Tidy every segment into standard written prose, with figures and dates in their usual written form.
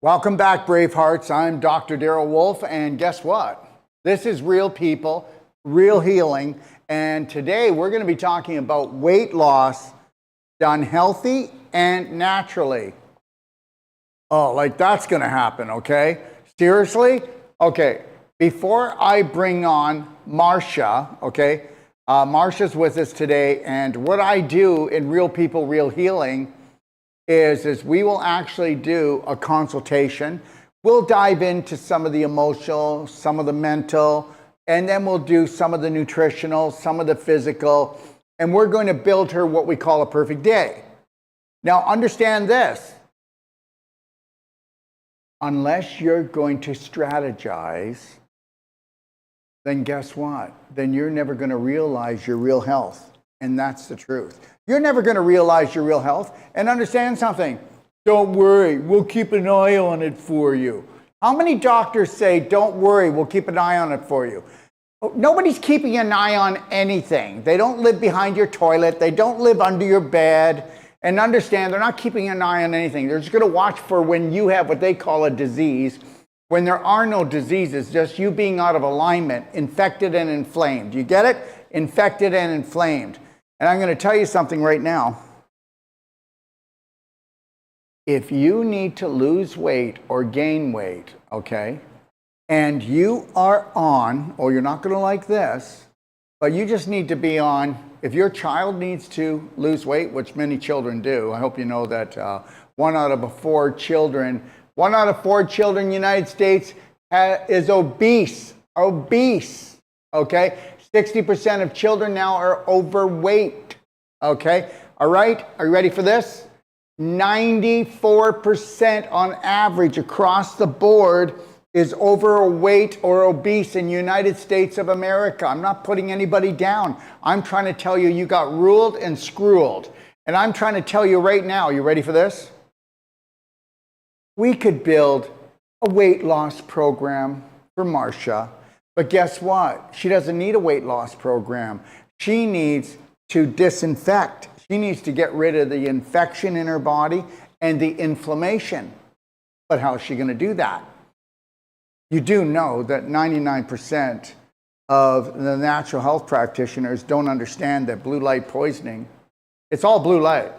Welcome back, Bravehearts. I'm Dr. Darrell Wolf, and guess what? This is real people, real healing, and today we're going to be talking about weight loss done healthy and naturally. Oh, like that's going to happen, okay? Seriously? Okay, before I bring on Marcia, okay? Marcia's with us today, and what I do in Real People, Real Healing is we will actually do a consultation. We'll dive into some of the emotional, some of the mental, and then we'll do some of the nutritional, some of the physical, and we're going to build her what we call a perfect day. Now, understand this. Unless you're going to strategize, then guess what? Then you're never going to realize your real health. And that's the truth. You're never going to realize your real health. And understand something. Don't worry, we'll keep an eye on it for you. How many doctors say, don't worry, we'll keep an eye on it for you? Nobody's keeping an eye on anything. They don't live behind your toilet. They don't live under your bed. And understand, they're not keeping an eye on anything. They're just going to watch for when you have what they call a disease, when there are no diseases, just you being out of alignment, infected and inflamed. You get it? Infected and inflamed. And I'm going to tell you something right now. If you need to lose weight or gain weight, okay, and you are on, or you're not going to like this, but you just need to be on, if your child needs to lose weight, which many children do, I hope you know that 1 out of 4 children in the United States is obese, okay? 60% of children now are overweight, okay? All right, are you ready for this? 94% on average across the board is overweight or obese in the United States of America. I'm not putting anybody down. I'm trying to tell you, you got ruled and screwed. And I'm trying to tell you right now, you ready for this? We could build a weight loss program for Marcia. But guess what? She doesn't need a weight loss program. She needs to disinfect. She needs to get rid of the infection in her body and the inflammation. But how is she going to do that? You do know that 99% of the natural health practitioners don't understand that blue light poisoning, it's all blue light.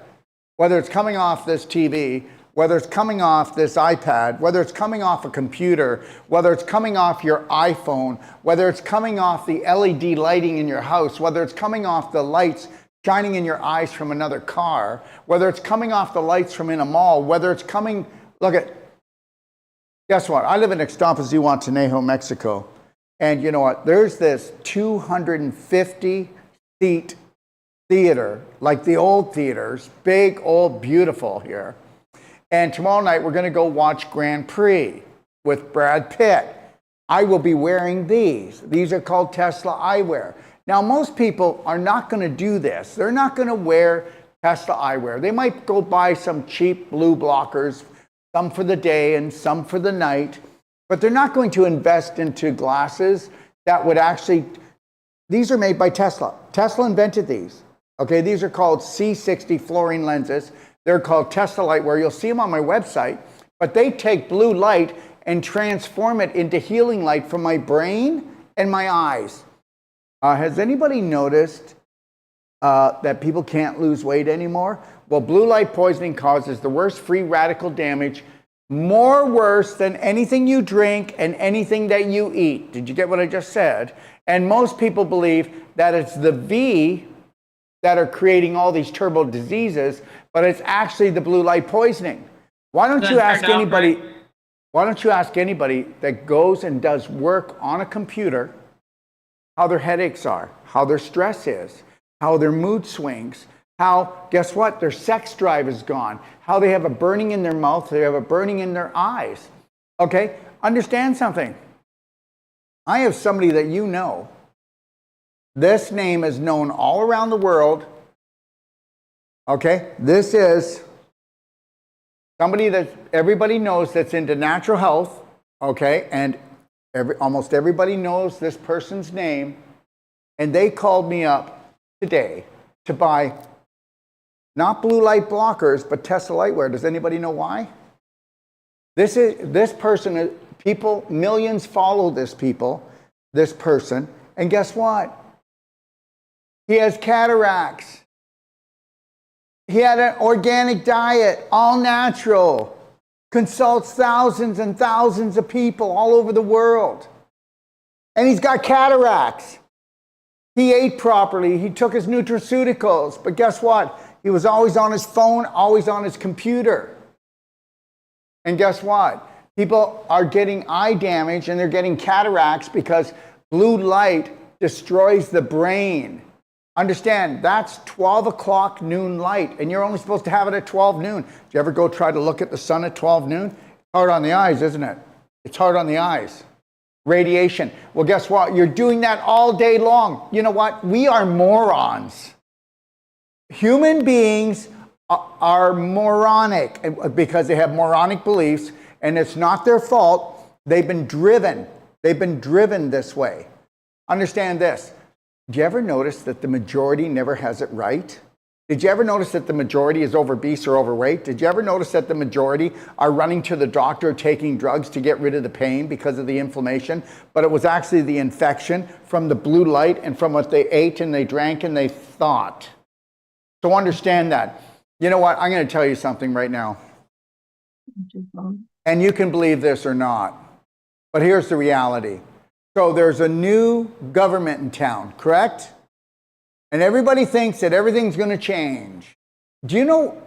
Whether it's coming off this TV, whether it's coming off this iPad, whether it's coming off a computer, whether it's coming off your iPhone, whether it's coming off the LED lighting in your house, whether it's coming off the lights shining in your eyes from another car, whether it's coming off the lights from in a mall, whether it's coming, guess what? I live in Ixtapa, Zihuatanejo, Mexico. And you know what? There's this 250-seat theater, like the old theaters, big, old, beautiful here. And tomorrow night, we're going to go watch Grand Prix with Brad Pitt. I will be wearing these. These are called Tesla eyewear. Now, most people are not going to do this. They're not going to wear Tesla eyewear. They might go buy some cheap blue blockers, some for the day and some for the night, but they're not going to invest into glasses that would actually, these are made by Tesla. Tesla invented these. Okay, these are called C60 fluorine lenses. They're called Tesla Lightwear. You'll see them on my website, but they take blue light and transform it into healing light from my brain and my eyes. Has anybody noticed that people can't lose weight anymore? Well, blue light poisoning causes the worst free radical damage, more worse than anything you drink and anything that you eat. Did you get what I just said? And most people believe that it's the V that are creating all these turbo diseases, but it's actually the blue light poisoning. Why don't you ask anybody that goes and does work on a computer how their headaches are, how their stress is, how their mood swings, how, guess what, their sex drive is gone, how they have a burning in their mouth, they have a burning in their eyes. Okay, understand something. I have somebody that you know. This name is known all around the world. Okay, this is somebody that everybody knows that's into natural health. Okay, and almost everybody knows this person's name. And they called me up today to buy not blue light blockers, but Tesla Lightwear. Does anybody know why? This person, people, millions follow this person, and guess what? He has cataracts. He had an organic diet, all natural, consults thousands and thousands of people all over the world. And he's got cataracts. He ate properly. He took his nutraceuticals. But guess what? He was always on his phone, always on his computer. And guess what? People are getting eye damage and they're getting cataracts because blue light destroys the brain. Understand, that's 12 o'clock noon light, and you're only supposed to have it at 12 noon. Do you ever go try to look at the sun at 12 noon? It's hard on the eyes, isn't it? It's hard on the eyes. Radiation. Well, guess what? You're doing that all day long. You know what? We are morons. Human beings are moronic because they have moronic beliefs, and it's not their fault. They've been driven. They've been driven this way. Understand this. Did you ever notice that the majority never has it right? Did you ever notice that the majority is obese or overweight? Did you ever notice that the majority are running to the doctor taking drugs to get rid of the pain because of the inflammation? But it was actually the infection from the blue light and from what they ate and they drank and they thought. So understand that. You know what? I'm going to tell you something right now. And you can believe this or not. But here's the reality. So there's a new government in town, correct? And everybody thinks that everything's going to change. Do you know,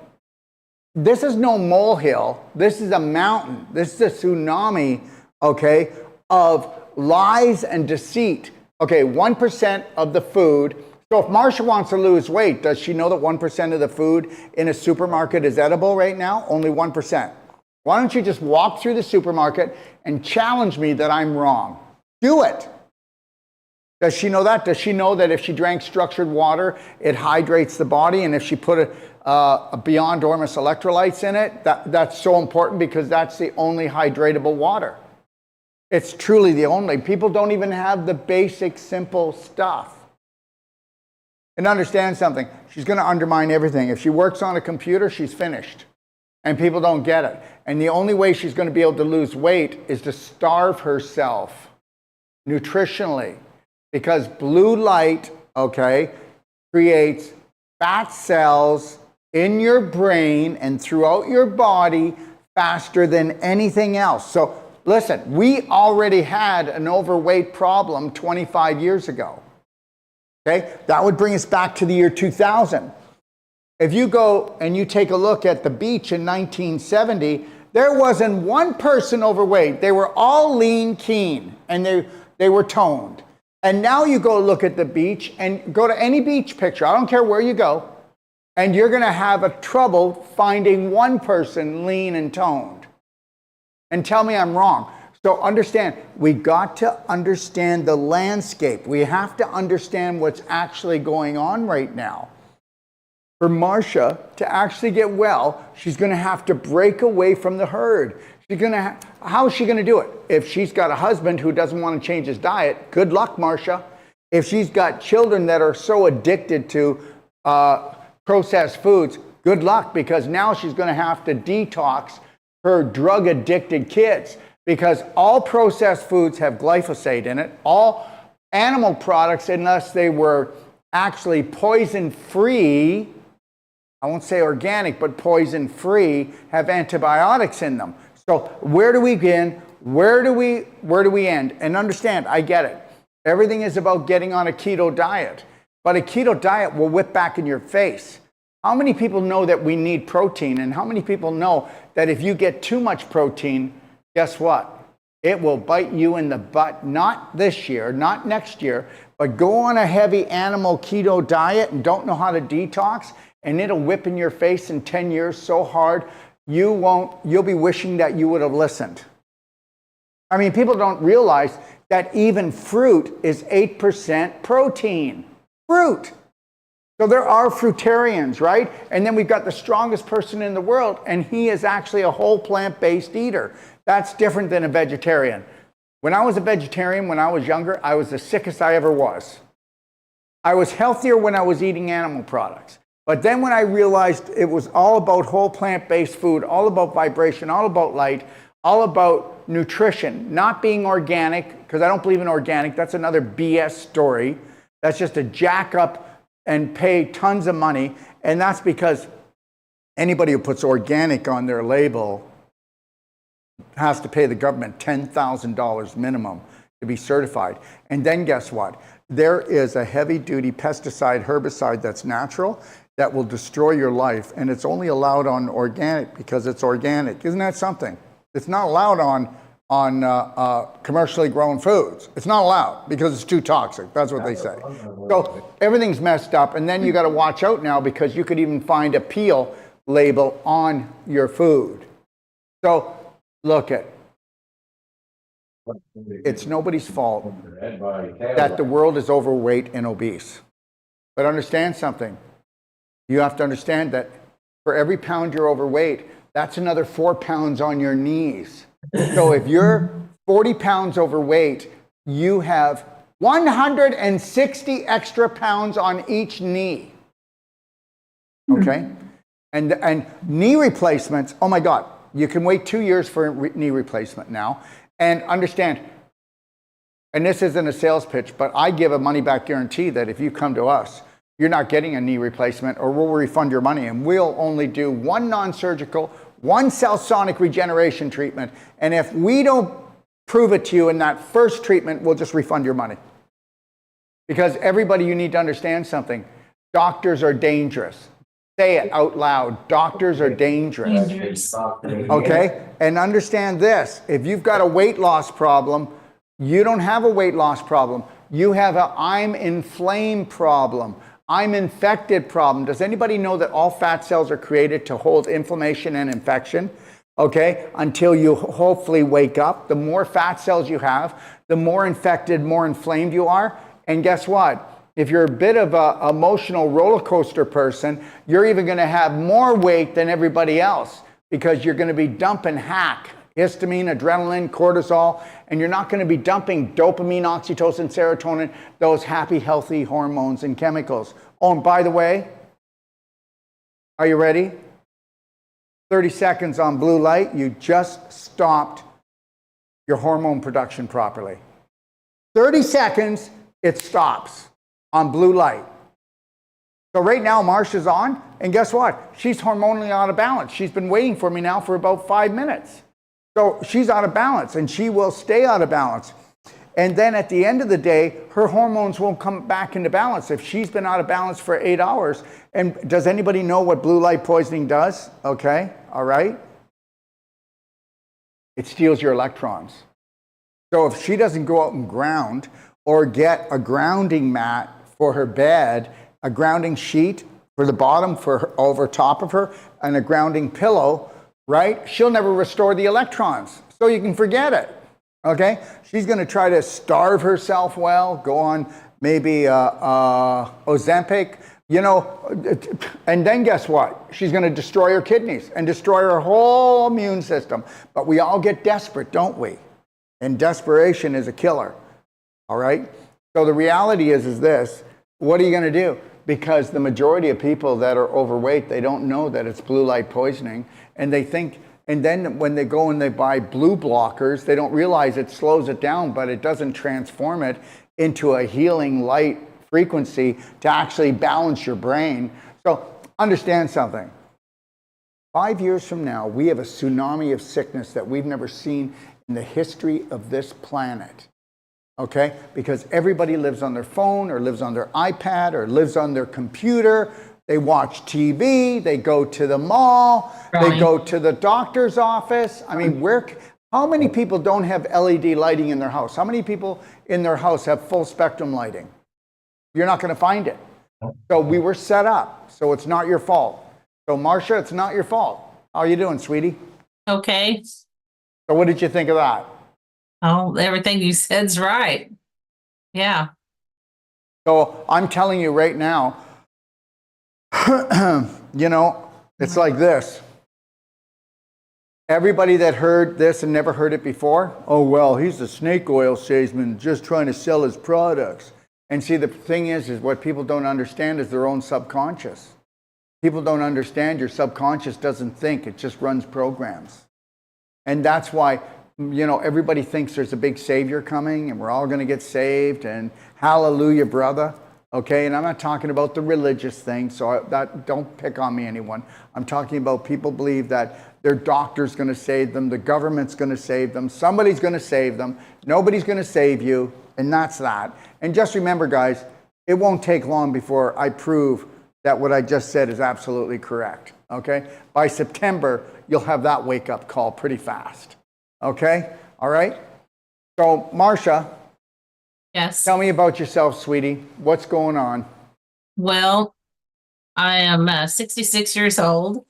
this is no molehill. This is a mountain. This is a tsunami, okay, of lies and deceit. Okay, 1% of the food. So if Marsha wants to lose weight, does she know that 1% of the food in a supermarket is edible right now? Only 1%. Why don't you just walk through the supermarket and challenge me that I'm wrong? Do it. Does she know that? Does she know that if she drank structured water, it hydrates the body, and if she put a Beyond Ormus electrolytes in it, that's so important because that's the only hydratable water. It's truly the only. People don't even have the basic, simple stuff. And understand something. She's going to undermine everything. If she works on a computer, she's finished. And people don't get it. And the only way she's going to be able to lose weight is to starve herself nutritionally, because blue light, okay, creates fat cells in your brain and throughout your body faster than anything else. So listen, we already had an overweight problem 25 years ago. Okay, that would bring us back to the year 2000. If you go and you take a look at the beach in 1970, there wasn't one person overweight. They were all lean, keen, and they were toned. And now you go look at the beach and go to any beach picture. I don't care where you go. And you're going to have a trouble finding one person lean and toned. And tell me I'm wrong. So understand, we got to understand the landscape. We have to understand what's actually going on right now. For Marsha to actually get well, she's going to have to break away from the herd. How is she going to do it? If she's got a husband who doesn't want to change his diet, good luck, Marsha. If she's got children that are so addicted to processed foods, good luck, because now she's going to have to detox her drug-addicted kids, because all processed foods have glyphosate in it. All animal products, unless they were actually poison-free, I won't say organic, but poison-free, have antibiotics in them. So where do we begin? Where do we end? And understand, I get it. Everything is about getting on a keto diet. But a keto diet will whip back in your face. How many people know that we need protein? And how many people know that if you get too much protein, guess what? It will bite you in the butt, not this year, not next year, but go on a heavy animal keto diet and don't know how to detox, and it'll whip in your face in 10 years so hard, you'll be wishing that you would have listened. I mean, people don't realize that even fruit is 8% protein. Fruit. So there are fruitarians, right? And then we've got the strongest person in the world, and he is actually a whole plant-based eater. That's different than a vegetarian. When I was a vegetarian, when I was younger, I was the sickest I ever was. I was healthier when I was eating animal products. But then when I realized it was all about whole plant-based food, all about vibration, all about light, all about nutrition, not being organic, because I don't believe in organic. That's another BS story. That's just a jack up and pay tons of money. And that's because anybody who puts organic on their label has to pay the government $10,000 minimum to be certified. And then guess what? There is a heavy-duty pesticide, herbicide that's natural that will destroy your life, and it's only allowed on organic because it's organic. Isn't that something? It's not allowed on commercially grown foods. It's not allowed because it's too toxic. That's what they say. So everything's messed up, and then you got to watch out now because you could even find a peel label on your food. So look at. It's nobody's fault that the world is overweight and obese. But understand something. You have to understand that for every pound you're overweight, that's another 4 pounds on your knees. So if you're 40 pounds overweight, you have 160 extra pounds on each knee. Okay? And knee replacements, oh my God, you can wait 2 years for a knee replacement now. And understand, and this isn't a sales pitch, but I give a money-back guarantee that if you come to us, you're not getting a knee replacement or we'll refund your money, and we'll only do one non-surgical, one cell sonic regeneration treatment. And if we don't prove it to you in that first treatment, we'll just refund your money. Because everybody, you need to understand something. Doctors are dangerous. Say it out loud. Doctors are dangerous. Okay? And understand this. If you've got a weight loss problem, you don't have a weight loss problem. You have a I'm inflamed problem. I'm infected problem. Does anybody know that all fat cells are created to hold inflammation and infection? Okay? Until you hopefully wake up. The more fat cells you have, the more infected, more inflamed you are. And guess what? If you're a bit of an emotional roller coaster person, you're even going to have more weight than everybody else because you're going to be dumping histamine, adrenaline, cortisol, and you're not going to be dumping dopamine, oxytocin, serotonin, those happy, healthy hormones and chemicals. Oh, and by the way, are you ready? 30 seconds on blue light, you just stopped your hormone production properly. 30 seconds, it stops on blue light. So right now, Marsha's on, and guess what? She's hormonally out of balance. She's been waiting for me now for about 5 minutes. So she's out of balance, and she will stay out of balance. And then at the end of the day, her hormones won't come back into balance if she's been out of balance for 8 hours. And does anybody know what blue light poisoning does? Okay, all right. It steals your electrons. So if she doesn't go out and ground or get a grounding mat for her bed, a grounding sheet for the bottom for her, over top of her, and a grounding pillow, right? She'll never restore the electrons. So you can forget it. Okay? She's going to try to starve herself well, go on maybe Ozempic, and then guess what? She's going to destroy her kidneys and destroy her whole immune system. But we all get desperate, don't we? And desperation is a killer. All right? So the reality is this. What are you going to do? Because the majority of people that are overweight, they don't know that it's blue light poisoning. And they think, and then when they go and they buy blue blockers, they don't realize it slows it down, but it doesn't transform it into a healing light frequency to actually balance your brain. So understand something. 5 years from now, we have a tsunami of sickness that we've never seen in the history of this planet. Okay? Because everybody lives on their phone or lives on their iPad or lives on their computer. They watch TV, they go to the mall, they go to the doctor's office. I mean, how many people don't have LED lighting in their house? How many people in their house have full spectrum lighting? You're not going to find it. So we were set up. So it's not your fault. So Marsha, it's not your fault. How are you doing, sweetie? Okay. So what did you think of that? Oh, everything you said's right. Yeah. So I'm telling you right now, it's like this. Everybody that heard this and never heard it before, oh, well, he's a snake oil salesman just trying to sell his products. And see, the thing is what people don't understand is their own subconscious. People don't understand your subconscious doesn't think, it just runs programs. And that's why, everybody thinks there's a big savior coming and we're all going to get saved and hallelujah, brother. Okay, and I'm not talking about the religious thing, so don't pick on me, anyone. I'm talking about people believe that their doctor's going to save them, the government's going to save them, somebody's going to save them, nobody's going to save you, and that's that. And just remember, guys, it won't take long before I prove that what I just said is absolutely correct. Okay, by September, you'll have that wake-up call pretty fast. Okay, all right? So, Marcia. Yes. Tell me about yourself, sweetie. What's going on? Well, I am 66 years old.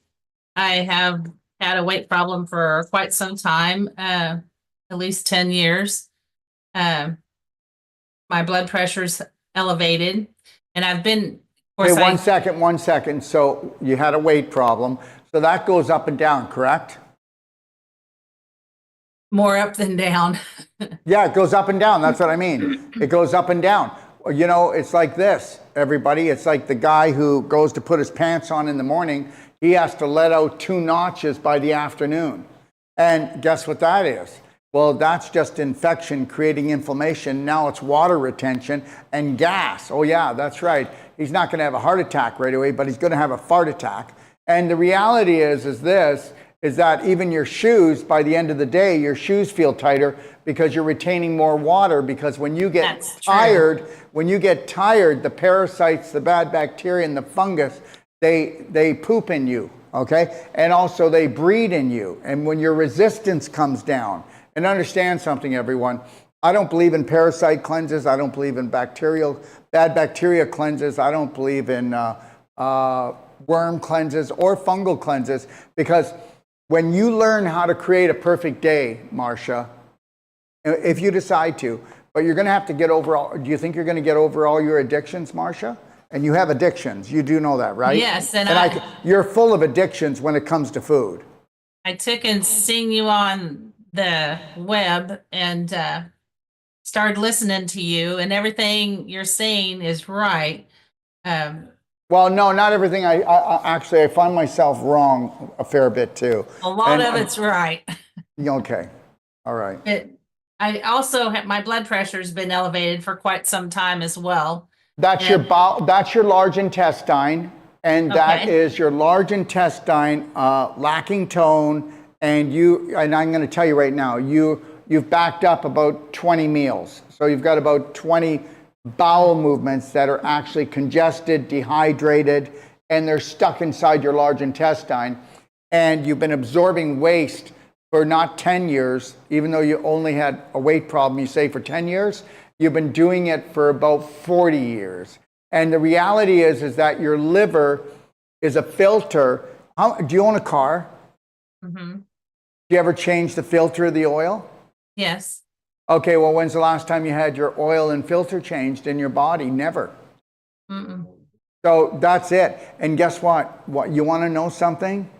I have had a weight problem for quite some time, at least 10 years. My blood pressure's elevated, and I've been, of course, Hey, one second. So you had a weight problem. So that goes up and down, correct? more up than down. Yeah, it goes up and down. That's what I mean. It goes up and down. It's like this, everybody. It's like the guy who goes to put his pants on in the morning. He has to let out 2 notches by the afternoon. And guess what that is? Well, that's just infection creating inflammation. Now it's water retention and gas. Oh yeah, that's right. He's not going to have a heart attack right away, but he's going to have a fart attack. And the reality is that even your shoes, by the end of the day, your shoes feel tighter because you're retaining more water, because when you get tired, the parasites, the bad bacteria, and the fungus, they poop in you, okay? And also they breed in you. And when your resistance comes down, and understand something, everyone, I don't believe in parasite cleanses. I don't believe in bad bacteria cleanses. I don't believe in worm cleanses or fungal cleanses, because when you learn how to create a perfect day, Marcia, if you decide to, but you're going to have to get over all, do you think you're going to get over all your addictions, Marcia? And you have addictions. You do know that, right? Yes. And you're full of addictions when it comes to food. I took and seen you on the web and started listening to you, and everything you're saying is right. Well, no, not everything. I find myself wrong a fair bit too. A lot of it's right. Okay. All right. I also have, my blood pressure's been elevated for quite some time as well. That's your large intestine, and that is your large intestine lacking tone. And I'm going to tell you right now, you've backed up about 20 meals. So you've got about 20 bowel movements that are actually congested, dehydrated, and they're stuck inside your large intestine. And you've been absorbing waste for not 10 years, even though you only had a weight problem, you say, for 10 years. You've been doing it for about 40 years. And the reality is that your liver is a filter. Do you own a car? Mm-hmm. Do you ever change the filter of the oil? Yes. Okay, well, when's the last time you had your oil and filter changed in your body? Never. Mm-mm. So that's it. And guess what? You want to know something?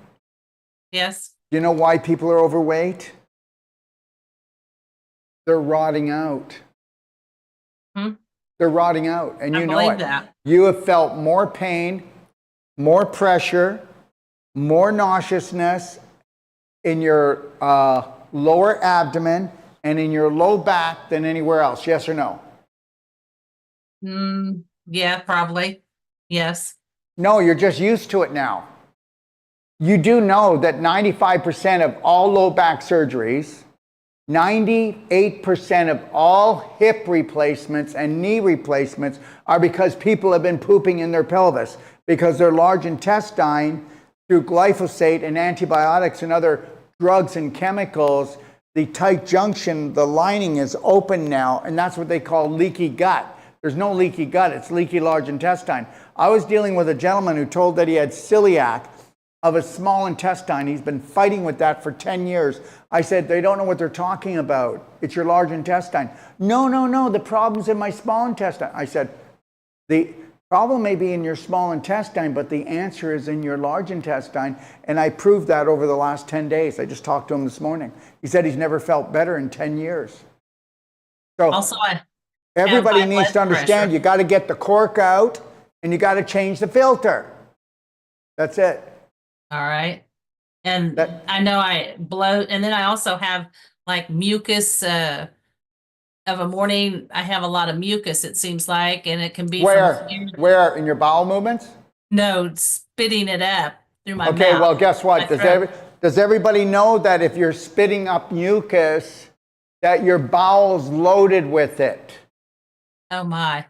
Yes. You know why people are overweight? They're rotting out. Hmm? They're rotting out, and you know it. That. You have felt more pain, more pressure, more nauseousness in your lower abdomen and in your low back than anywhere else. Yes or no? Yeah, probably. Yes. No, you're just used to it now. You do know that 95% of all low back surgeries, 98% of all hip replacements and knee replacements are because people have been pooping in their pelvis, because their large intestine, through glyphosate and antibiotics and other drugs and chemicals, the tight junction, the lining is open now, and that's what they call leaky gut. There's no leaky gut, it's leaky large intestine. I was dealing with a gentleman who told that he had celiac of a small intestine. He's been fighting with that for 10 years. I said, they don't know what they're talking about. It's your large intestine. No, the problem's in my small intestine. I said, the problem may be in your small intestine, but the answer is in your large intestine. And I proved that over the last 10 days. I just talked to him this morning. He said he's never felt better in 10 years. So also, everybody needs to understand, you got to get the cork out and you got to change the filter. That's it. All right. And That I know I bloat, and then I also have like mucus, of a morning. I have a lot of mucus, it seems like, and it can be from where in your bowel movements? no, spitting it up through my Okay, mouth, well, guess my what? throat. Does everybody know that if you're spitting up mucus, that your bowel's loaded with it? Oh my.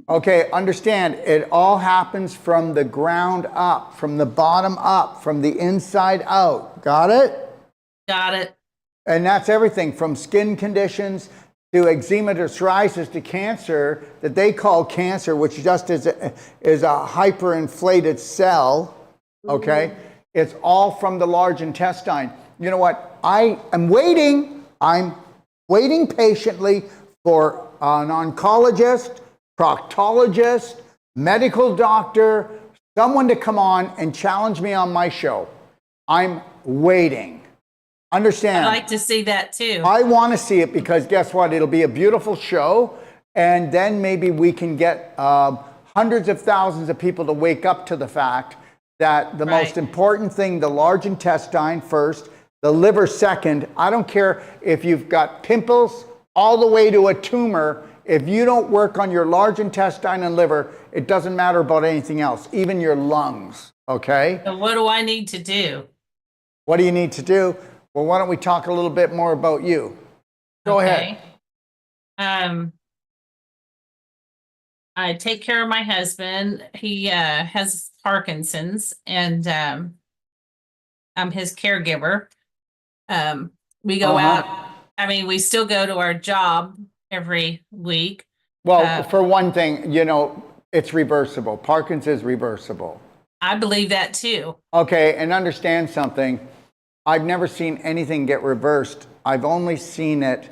Okay, understand, it all happens from the ground up, from the bottom up, from the inside out. Got it? Got it. And that's everything from skin conditions to eczema to psoriasis to cancer that they call cancer, which just is a hyperinflated cell. Okay? It's all from the large intestine. You know what? I'm waiting patiently for an oncologist, proctologist, medical doctor, someone to come on and challenge me on my show. I'm waiting. Understand? I'd like to see that too. I want to see it because guess what? It'll be a beautiful show. And then maybe we can get hundreds of thousands of people to wake up to the fact that the most important thing, the large intestine first, the liver second. I don't care if you've got pimples all the way to a tumor. If you don't work on your large intestine and liver, it doesn't matter about anything else, even your lungs. Okay? So what do I need to do? What do you need to do? Well, why don't we talk a little bit more about you? Go ahead. I take care of my husband. He has Parkinson's, and I'm his caregiver. We go out. I mean, we still go to our job every week. Well, for one thing, you know, it's reversible. Parkinson's is reversible. I believe that too. Okay, and understand something. I've never seen anything get reversed. I've only seen it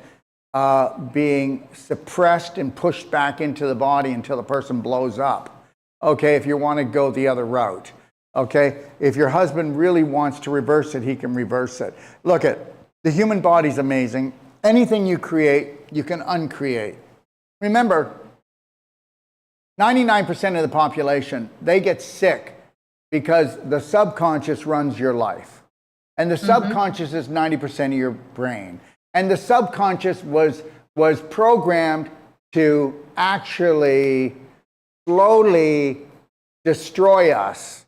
being suppressed and pushed back into the body until the person blows up. Okay, if you want to go the other route. Okay, if your husband really wants to reverse it, he can reverse it. Look, the human body's amazing. Anything you create, you can uncreate. Remember, 99% of the population, they get sick because the subconscious runs your life. And the subconscious is 90% of your brain. And the subconscious was programmed to actually slowly destroy us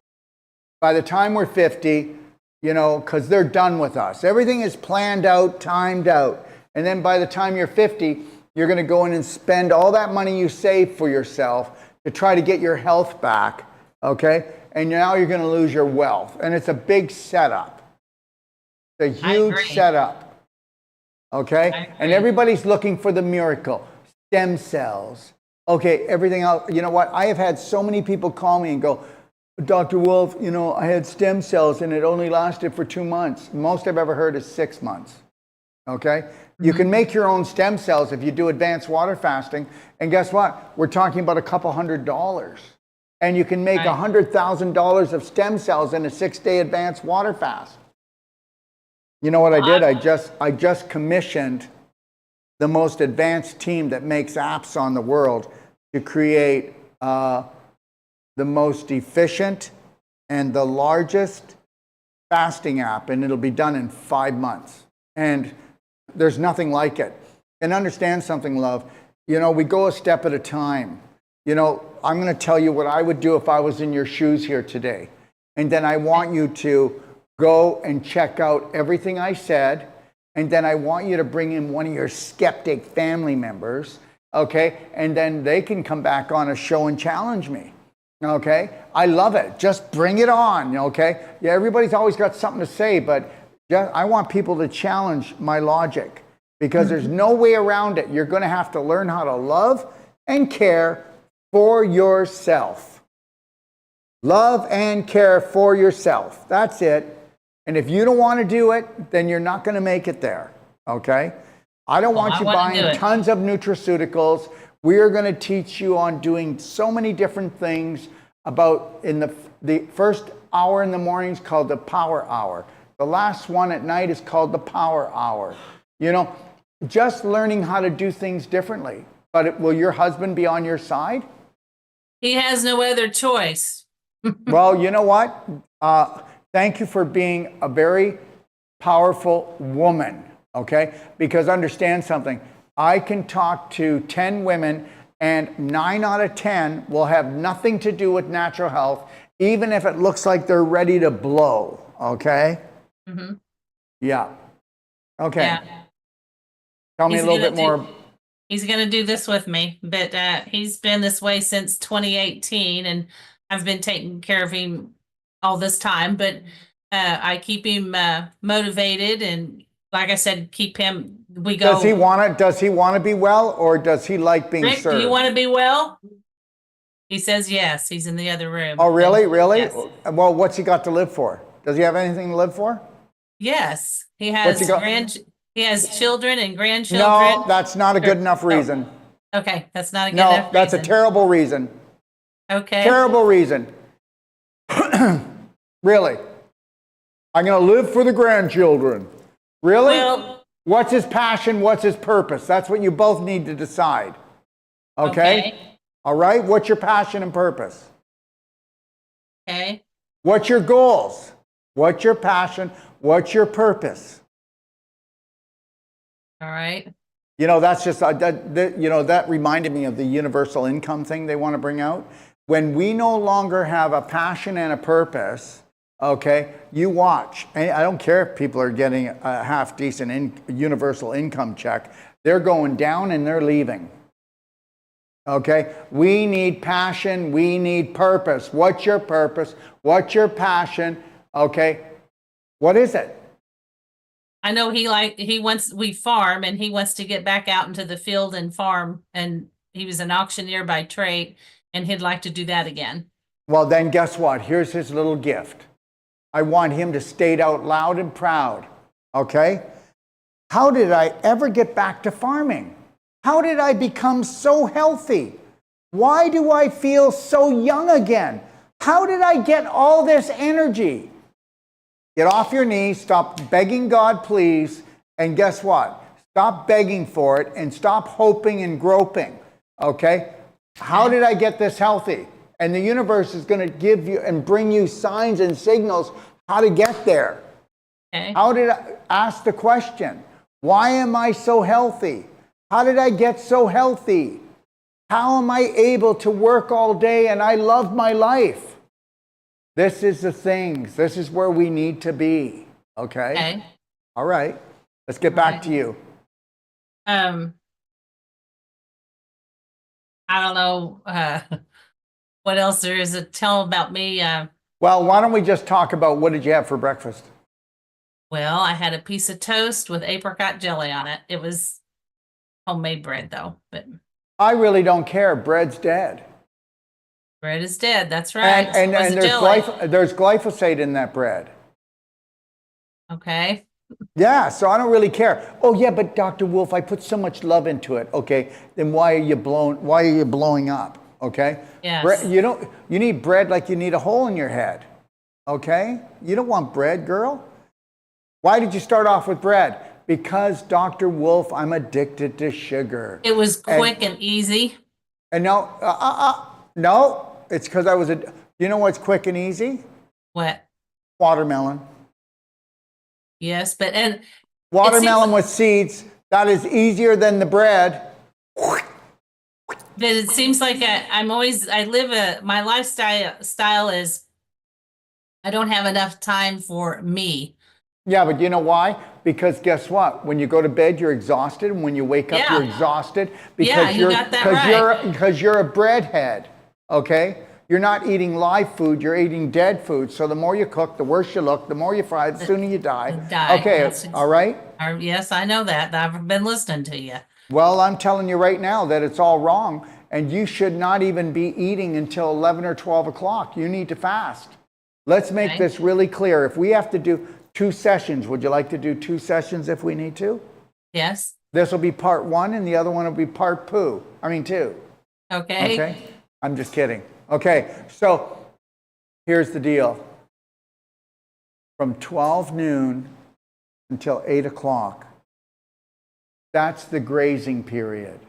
by the time we're 50, you know, because they're done with us. Everything is planned out, timed out. And then by the time you're 50, you're going to go in and spend all that money you saved for yourself to try to get your health back, okay? And now you're going to lose your wealth. And it's a big setup. It's a huge setup, okay? And everybody's looking for the miracle. Stem cells. Okay, everything else. You know what? I have had so many people call me and go, Dr. Wolf, you know, I had stem cells and it only lasted for 2 months. Most I've ever heard is 6 months, okay? You can make your own stem cells if you do advanced water fasting. And guess what? We're talking about a couple $100. And you can make $100,000 of stem cells in a 6-day advanced water fast. You know what I did? I just commissioned the most advanced team that makes apps on the world to create the most efficient and the largest fasting app, and it'll be done in 5 months. And there's nothing like it. And understand something, love. You know, we go a step at a time. You know, I'm going to tell you what I would do if I was in your shoes here today. And then I want you to go and check out everything I said, and then I want you to bring in one of your skeptic family members, okay? And then they can come back on a show and challenge me, okay? I love it. Just bring it on, okay? Yeah, everybody's always got something to say, but I want people to challenge my logic because there's no way around it. You're going to have to learn how to love and care for yourself. Love and care for yourself. That's it. And if you don't want to do it, then you're not going to make it there, okay? I don't want you buying tons of nutraceuticals. We are going to teach you on doing so many different things about in the first hour in the morning is called the power hour. The last one at night is called the power hour. You know, just learning how to do things differently. But will your husband be on your side? He has no other choice. Well, you know what? Thank you for being a very powerful woman, okay? Because understand something. I can talk to 10 women and 9 out of 10 will have nothing to do with natural health, even if it looks like they're ready to blow, okay? Mm-hmm. Yeah. Okay. Yeah. Tell me a little bit more. He's going to do this with me, but he's been this way since 2018, and I've been taking care of him all this time. But I keep him motivated, and like I said, keep him. We go. Does he want to? Does he want to be well, or does he like being Rick, served? do you want to be well? He says yes. He's in the other room. Oh, really? Really? Yes. Well, what's he got to live for? Does he have anything to live for? Yes, he has He has children and grandchildren. No, that's not a good enough reason. Oh, okay, that's not a good enough reason. No, that's a terrible reason. Okay. Terrible reason. Really? I'm going to live for the grandchildren. Really? Well, what's his passion? What's his purpose? That's what you both need to decide. Okay? All right? What's your passion and purpose? Okay. What's your goals? What's your passion? What's your purpose? All right. You know, that's just, that reminded me of the universal income thing they want to bring out. When we no longer have a passion and a purpose, okay, you watch. And I don't care if people are getting a half decent universal income check. They're going down and they're leaving. Okay, we need passion, we need purpose. What's your purpose? What's your passion? Okay, what is it? I know we farm and he wants to get back out into the field and farm, and he was an auctioneer by trade and he'd like to do that again. Well, then guess what? Here's his little gift. I want him to state out loud and proud, okay? How did I ever get back to farming? How did I become so healthy? Why do I feel so young again? How did I get all this energy? Get off your knees, stop begging God, please, and guess what? Stop begging for it and stop hoping and groping, okay? How did I get this healthy? And the universe is going to give you and bring you signs and signals how to get there. Okay. How did I ask the question? Why am I so healthy? How did I get so healthy? How am I able to work all day and I love my life? This is the things. This is where we need to be. Okay? Okay. All right. Let's get back to you. I don't know what else there is to tell about me. Well, why don't we just talk about what did you have for breakfast? Well, I had a piece of toast with apricot jelly on it. It was homemade bread, though. But I really don't care. Bread's dead. bread is dead. That's right. And there's glyphosate in that bread. Okay. Yeah, so I don't really care. Oh yeah, but Dr. Wolf, I put so much love into it. Okay, then why are you blowing up? Okay? Yes. You need bread like you need a hole in your head. Okay? You don't want bread, girl. Why did you start off with bread? Because Dr. Wolf, I'm addicted to sugar. It was quick and easy. And no, it's because you know what's quick and easy? What? Watermelon. Yes, but watermelon with seeds, that is easier than the bread. But it seems like my lifestyle is I don't have enough time for me. Yeah, but you know why? Because guess what? When you go to bed, you're exhausted, and when you wake up, you're exhausted because you got that right. because you're a breadhead. Okay? You're not eating live food, you're eating dead food. So the more you cook, the worse you look, the more you fry, the sooner you die. Okay, all right? Yes, I know that. I've been listening to you. Well, I'm telling you right now that it's all wrong, and you should not even be eating until 11 or 12 o'clock. You need to fast. Let's make this really clear. If we have to do 2 sessions, would you like to do 2 sessions if we need to? Yes. This will be part 1, and the other one will be part 2. Okay? Okay? I'm just kidding. Okay, so here's the deal. From 12 noon until 8 o'clock, that's the grazing period.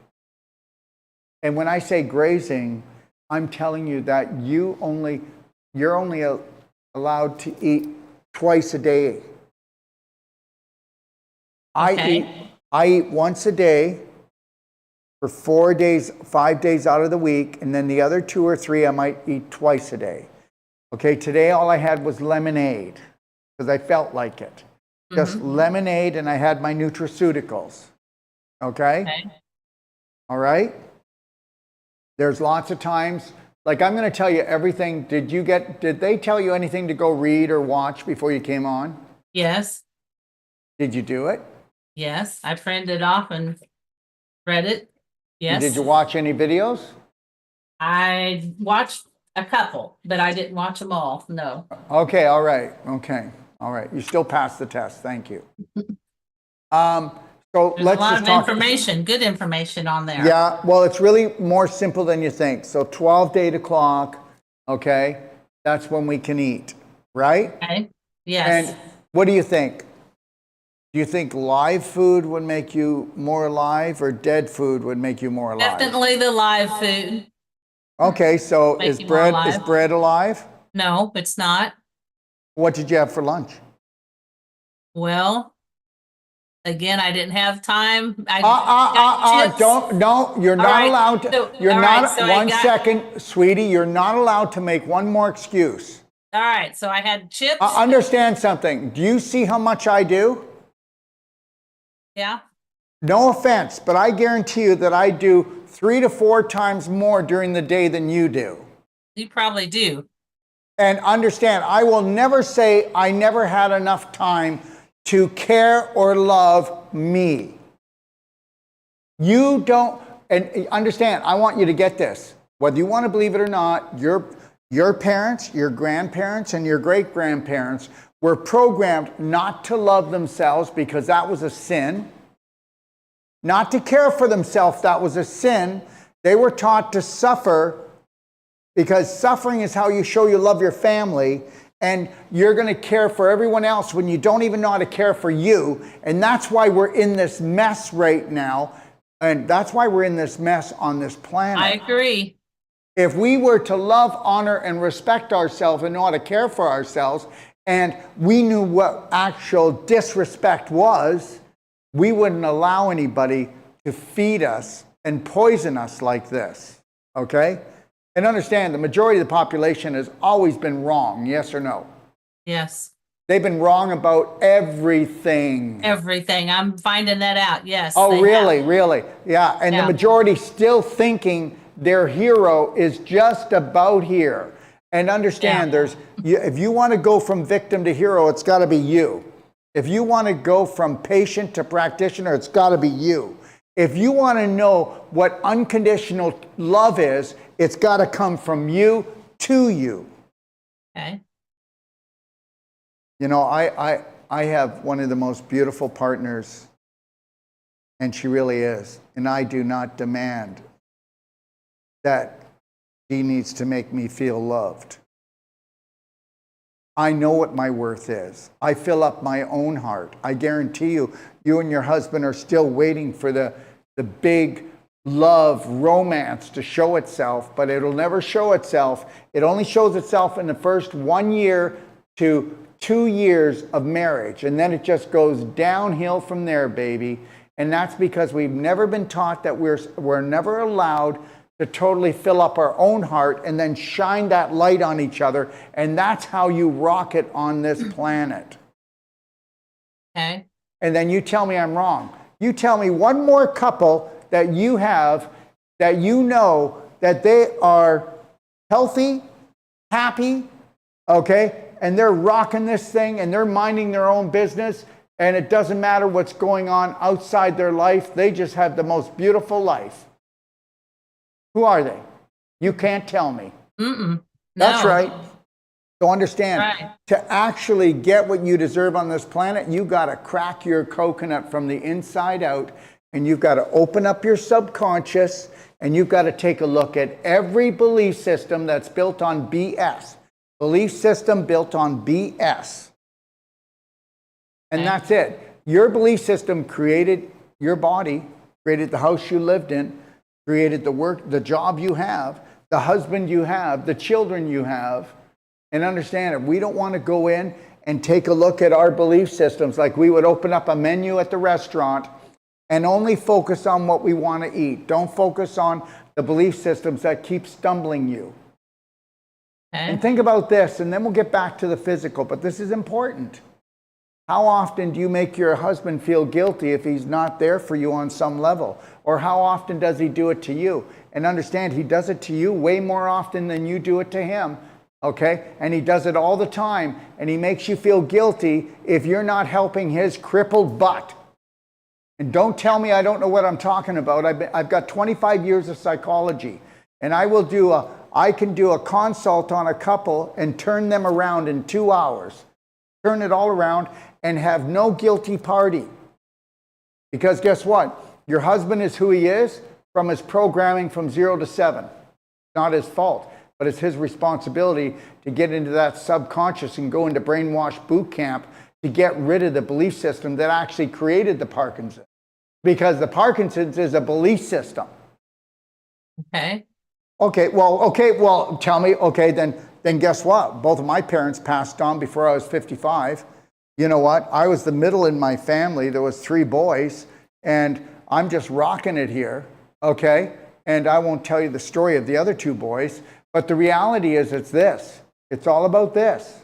And when I say grazing, I'm telling you that you're only allowed to eat twice a day. Okay. I eat once a day for 4 days, 5 days out of the week, and then the other 2 or 3 I might eat twice a day. Okay, today all I had was lemonade because I felt like it. Just lemonade, and I had my nutraceuticals. Okay? Okay. All right? There's lots of times, like I'm going to tell you everything. Did they tell you anything to go read or watch before you came on? Yes. Did you do it? Yes. I printed it off and read it. And did Yes. you watch any videos? I watched a couple, but I didn't watch them all. No. Okay, all right. Okay. All right. You still passed the test. Thank you. So There's let's a lot just of talk. information, good information on there. Yeah, well, it's really more simple than you think. So 12 to 8 o'clock, okay, that's when we can eat, right? Okay. Yes. And what do you think? Do you think live food would make you more alive, or dead food would make you more alive? Definitely the live food. Okay, so Make is you more bread alive. alive? No, it's not. What did you have for lunch? Well, again, I didn't have time. I got chips. You're not right, allowed to, so- you're all not, right, so I one got- second, sweetie, you're not allowed to make one more excuse. All right, so I had chips. Understand something. Do you see how much I do? Yeah. No offense, but I guarantee you that I do 3 to 4 times more during the day than you do. You probably do. And understand, I will never say I never had enough time to care or love me. You don't, and understand, I want you to get this. Whether you want to believe it or not, your parents, your grandparents, and your great-grandparents were programmed not to love themselves because that was a sin. Not to care for themselves, that was a sin. They were taught to suffer because suffering is how you show you love your family, and you're going to care for everyone else when you don't even know how to care for you. And that's why we're in this mess right now. And that's why we're in this mess on this planet. I agree. If we were to love, honor, and respect ourselves and know how to care for ourselves, and we knew what actual disrespect was, we wouldn't allow anybody to feed us and poison us like this, okay? And understand, the majority of the population has always been wrong, yes or no? Yes. They've been wrong about everything. Everything. I'm finding that out. Yes. Oh, they really, have. really? Yeah, and Yeah. the majority still thinking their hero is just about here. And understand, if you want to go from victim to hero, it's got to be you. If you want to go from patient to practitioner, it's got to be you. If you want to know what unconditional love is, it's got to come from you to you. Okay. You know, I have one of the most beautiful partners, and she really is. And I do not demand that she needs to make me feel loved. I know what my worth is. I fill up my own heart. I guarantee you, you and your husband are still waiting for the big love, romance to show itself, but it'll never show itself. It only shows itself in the first 1 year to 2 years of marriage, and then it just goes downhill from there, baby. And that's because we've never been taught that we're never allowed to totally fill up our own heart and then shine that light on each other. And that's how you rock it on this planet. Okay. And then you tell me I'm wrong. You tell me one more couple that you have that you know that they are healthy, happy, okay? And they're rocking this thing and they're minding their own business, and it doesn't matter what's going on outside their life. They just have the most beautiful life. Who are they? You can't tell me. Mm-mm. That's No. right. So understand, Right. to actually get what you deserve on this planet, you got to crack your coconut from the inside out, and you've got to open up your subconscious, and you've got to take a look at every belief system that's built on BS. Belief system built on BS. And Okay. that's it. Your belief system created your body, created the house you lived in, created the work, the job you have, the husband you have, the children you have. And understand it, we don't want to go in and take a look at our belief systems. Like we would open up a menu at the restaurant and only focus on what we want to eat. Don't focus on the belief systems that keep stumbling you. Okay. And think about this, and then we'll get back to the physical, but this is important. How often do you make your husband feel guilty if he's not there for you on some level? Or how often does he do it to you? And understand, he does it to you way more often than you do it to him, okay? And he does it all the time, and he makes you feel guilty if you're not helping his crippled butt. And don't tell me I don't know what I'm talking about. I've got 25 years of psychology, and I can do a consult on a couple and turn them around in 2 hours. Turn it all around and have no guilty party. Because guess what? Your husband is who he is from his programming from 0 to 7. Not his fault, but it's his responsibility to get into that subconscious and go into brainwash boot camp to get rid of the belief system that actually created the Parkinson's. Because the Parkinson's is a belief system. Okay. Okay, well, tell me, okay, then guess what? Both of my parents passed on before I was 55. You know what? I was the middle in my family. There was 3 boys, and I'm just rocking it here, okay? And I won't tell you the story of the other 2 boys, but the reality is it's this. It's all about this.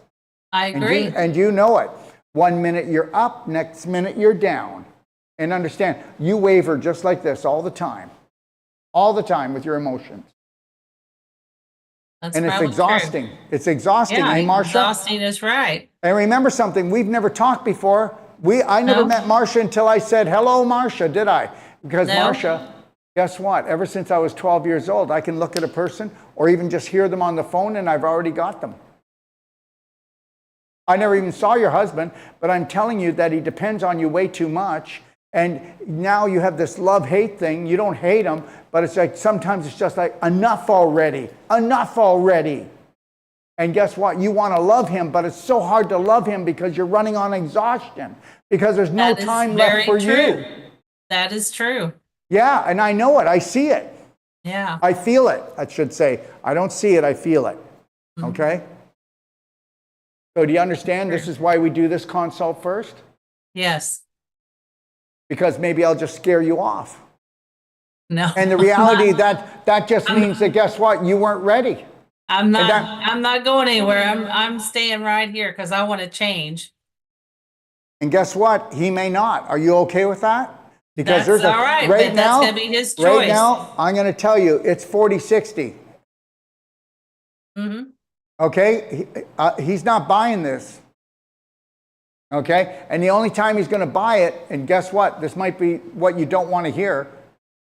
I agree. And you know it. One minute you're up, next minute you're down. And understand, you waver just like this all the time with your emotions. That's and it's probably exhausting. true. It's exhausting, Yeah, hey, Marsha? exhausting is right. And remember something, we've never talked before. I never met Marsha until I said, hello, Marsha, did I? Because No. Marsha, guess what? Ever since I was 12 years old, I can look at a person or even just hear them on the phone and I've already got them. I never even saw your husband, but I'm telling you that he depends on you way too much. And now you have this love-hate thing. You don't hate him, but it's like sometimes it's just like, enough already. Enough already. And guess what? You want to love him, but it's so hard to love him because you're running on exhaustion. Because there's no time left for you. That is true. Yeah, and I know it. I see it. Yeah. I feel it, I should say. I don't see it, I feel it. Okay? So do you understand this is why we do this consult first? Yes. Because maybe I'll just scare you off. No. And the reality that just means that guess what? You weren't ready. I'm not going anywhere. I'm staying right here because I want to change. And guess what? He may not. Are you okay with that? Because That's all right, but that's going to be his choice. Right now, I'm going to tell you, it's 40-60. Mm-hmm. Okay? He's not buying this. Okay? And the only time he's going to buy it, and guess what? This might be what you don't want to hear.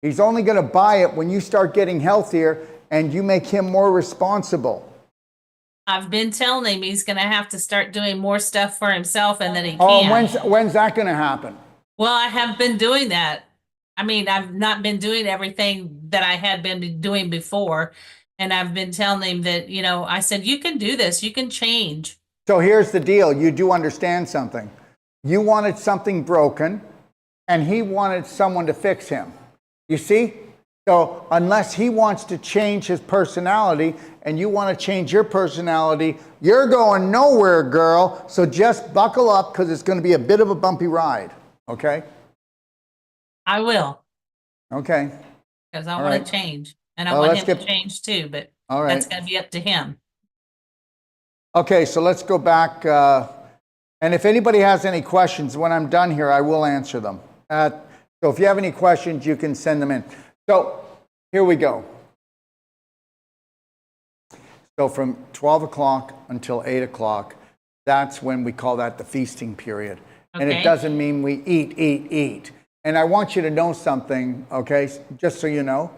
He's only going to buy it when you start getting healthier and you make him more responsible. I've been telling him he's going to have to start doing more stuff for himself and that he Oh, can. when's that going to happen? Well, I have been doing that. I mean, I've not been doing everything that I had been doing before. And I've been telling him that, I said, you can do this. You can change. So here's the deal. You do understand something. You wanted something broken, and he wanted someone to fix him. You see? So unless he wants to change his personality, and you want to change your personality, you're going nowhere, girl. So just buckle up, because it's going to be a bit of a bumpy ride. Okay? I will. Okay. Because I want to change. And I Well, want him to change too, but that's going to be up to him. Okay, so let's go back. And if anybody has any questions, when I'm done here, I will answer them. So if you have any questions, you can send them in. So here we go. So from 12 o'clock until 8 o'clock, that's when we call that the feasting period. Okay. And it doesn't mean we eat. And I want you to know something, okay, just so you know.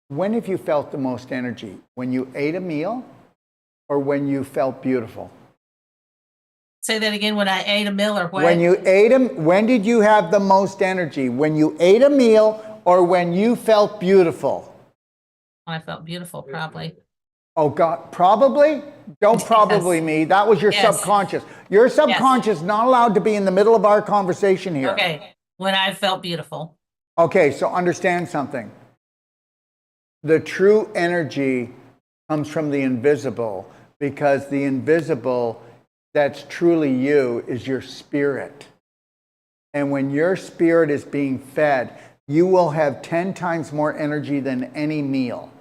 When have you felt the most energy? When you ate a meal or when you felt beautiful? Say that again, when I ate a meal or what? When did you have the most energy? When you ate a meal or when you felt beautiful? I felt beautiful, probably. Oh, God, probably? Don't probably me. That was your subconscious. Your subconscious is not allowed to be in the middle of our conversation here. Okay, when I felt beautiful. Okay, so understand something. The true energy comes from the invisible, because the invisible that's truly you is your spirit. And when your spirit is being fed, you will have 10 times more energy than any meal.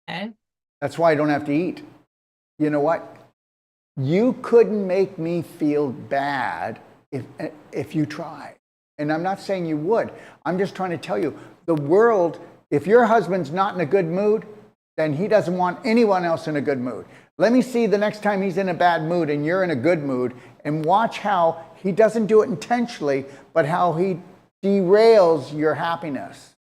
Okay. That's why I don't have to eat. You know what? You couldn't make me feel bad if you tried. And I'm not saying you would. I'm just trying to tell you, the world, if your husband's not in a good mood, then he doesn't want anyone else in a good mood. Let me see the next time he's in a bad mood and you're in a good mood, and watch how he doesn't do it intentionally, but how he derails your happiness.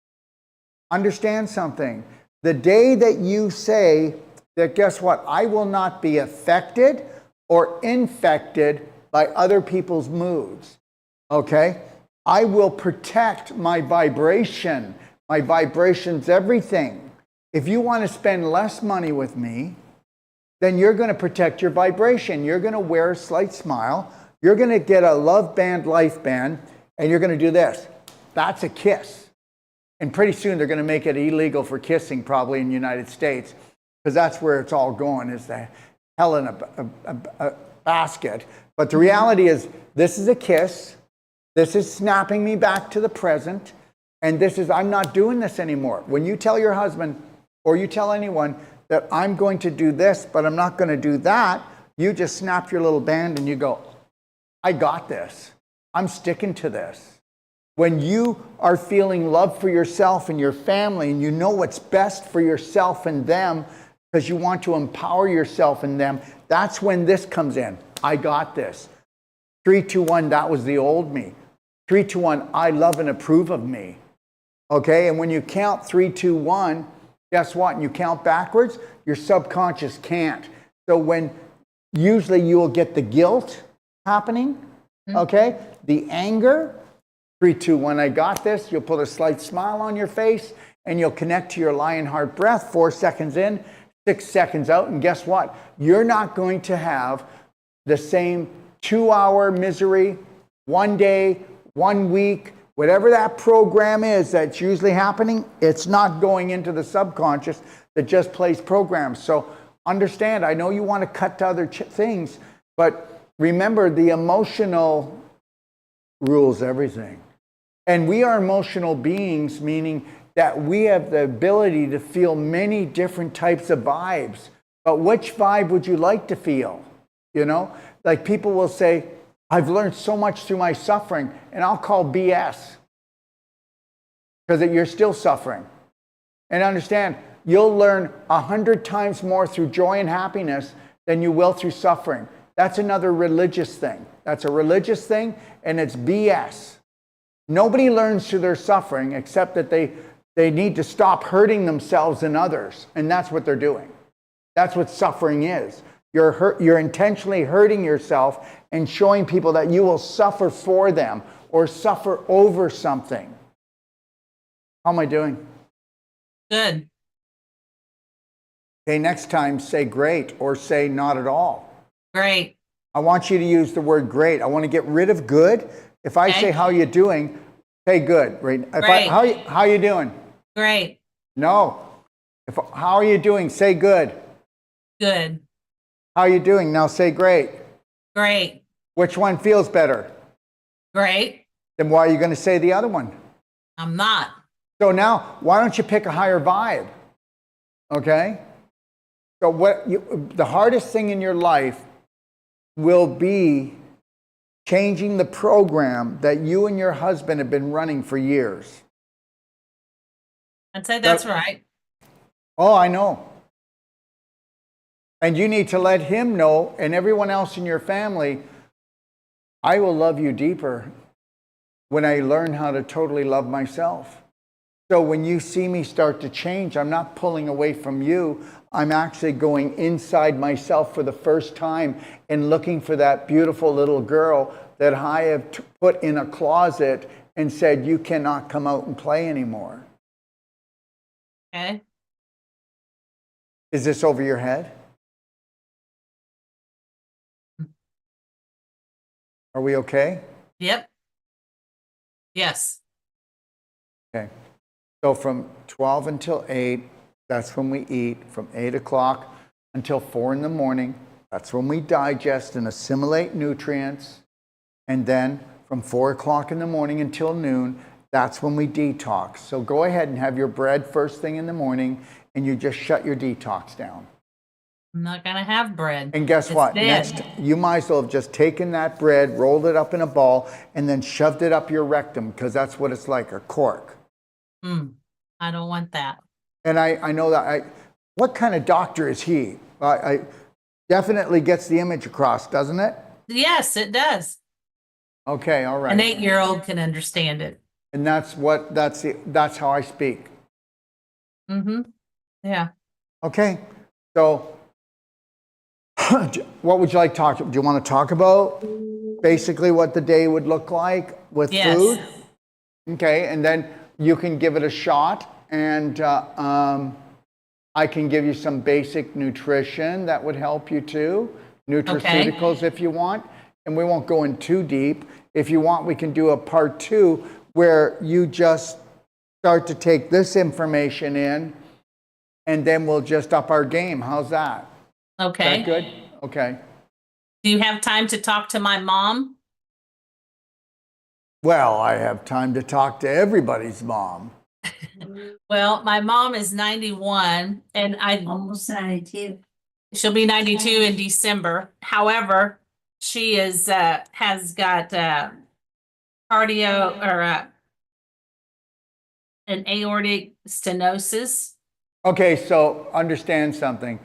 Understand something. The day that you say that, guess what? I will not be affected or infected by other people's moods. Okay? I will protect my vibration. My vibration's everything. If you want to spend less money with me, then you're going to protect your vibration. You're going to wear a slight smile. You're going to get a love band, life band, and you're going to do this. That's a kiss. And pretty soon they're going to make it illegal for kissing, probably in the United States, because that's where it's all going, is the hell in a basket. But the reality is, this is a kiss. This is snapping me back to the present. And this is, I'm not doing this anymore. When you tell your husband, or you tell anyone that I'm going to do this, but I'm not going to do that, you just snap your little band and you go, I got this. I'm sticking to this. When you are feeling love for yourself and your family, and you know what's best for yourself and them, because you want to empower yourself and them, that's when this comes in. I got this. 3, 2, 1, that was the old me. 3, 2, 1, I love and approve of me. Okay, and when you count 3, 2, 1, guess what? And you count backwards, your subconscious can't. So when usually you will get the guilt happening, okay, the anger, 3, 2, 1, I got this. You'll put a slight smile on your face and you'll connect to your lion heart breath, 4 seconds in, 6 seconds out. And guess what? You're not going to have the same 2-hour misery, 1 day, 1 week, whatever that program is that's usually happening. It's not going into the subconscious that just plays programs. So understand, I know you want to cut to other things, but remember, the emotional rules everything. And we are emotional beings, meaning that we have the ability to feel many different types of vibes. But which vibe would you like to feel? You know, like people will say, I've learned so much through my suffering, and I'll call BS, because you're still suffering. And understand, you'll learn 100 times more through joy and happiness than you will through suffering. That's another religious thing. That's a religious thing, and it's BS. Nobody learns through their suffering except that they need to stop hurting themselves and others, and that's what they're doing. That's what suffering is. You're intentionally hurting yourself and showing people that you will suffer for them or suffer over something. How am I doing? Good. Okay, next time say great or say not at all. Great. I want you to use the word great. I want to get rid of good. If I say how you doing, say good. Right? Great. How you doing? Great. No. How are you doing? Say good. Good. How are you doing? Now say great. Great. Which one feels better? Great. Then why are you going to say the other one? I'm not. So now, why don't you pick a higher vibe? Okay? So the hardest thing in your life will be changing the program that you and your husband have been running for years. I'd say that's right. Oh, I know. And you need to let him know, and everyone else in your family, I will love you deeper when I learn how to totally love myself. So when you see me start to change, I'm not pulling away from you. I'm actually going inside myself for the first time and looking for that beautiful little girl that I have put in a closet and said, you cannot come out and play anymore. Okay. Is this over your head? Are we okay? Yep. Yes. Okay. So from 12 until 8, that's when we eat. From 8 o'clock until 4 in the morning, That's when we digest and assimilate nutrients. And then from 4 o'clock in the morning until noon, that's when we detox. So go ahead and have your bread first thing in the morning, and you just shut your detox down. I'm not going to have bread. And guess It's what? dead. Next, you might as well have just taken that bread, rolled it up in a ball, and then shoved it up your rectum, because that's what it's like, a cork. I don't want that. And I know that. What kind of doctor is he? I definitely gets the image across, doesn't it? Yes, it does. Okay, all right. An 8-year-old can understand it. And that's how I speak. Yeah. Okay, so what would you like to talk? Do you want to talk about basically what the day would look like with Yes. food? Okay, and then you can give it a shot, and I can give you some basic nutrition that would help you too. Nutraceuticals if you want, and we won't go in too deep. If you want, we can do a part 2 where you just start to take this information in, and then we'll just up our game. How's that? Okay. Is that good? Okay. Do you have time to talk to my mom? Well, I have time to talk to everybody's mom. Well, my mom is 91 and Almost 92. she'll be 92 in December. However, she has got cardio or an aortic stenosis. Okay, so understand something.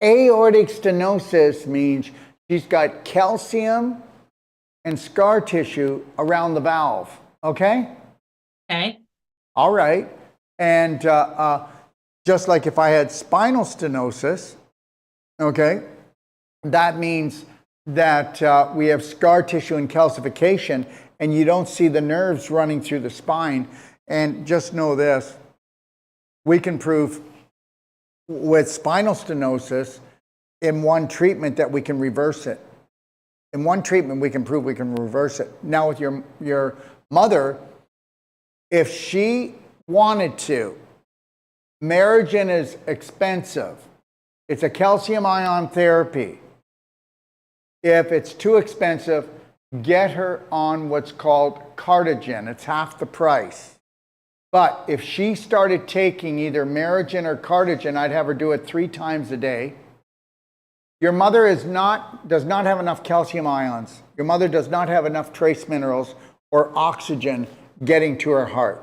Aortic stenosis means she's got calcium and scar tissue around the valve. Okay? Okay. All right. And just like if I had spinal stenosis, okay, that means that we have scar tissue and calcification, and you don't see the nerves running through the spine. And just know this, we can prove with spinal stenosis in one treatment that we can reverse it. In one treatment, we can prove we can reverse it. Now with your mother, if she wanted to, Marigen is expensive. It's a calcium ion therapy. If it's too expensive, get her on what's called Cardigan. It's half the price. But if she started taking either Marigen or Cardigan, I'd have her do it 3 times a day. Your mother does not have enough calcium ions. Your mother does not have enough trace minerals or oxygen getting to her heart.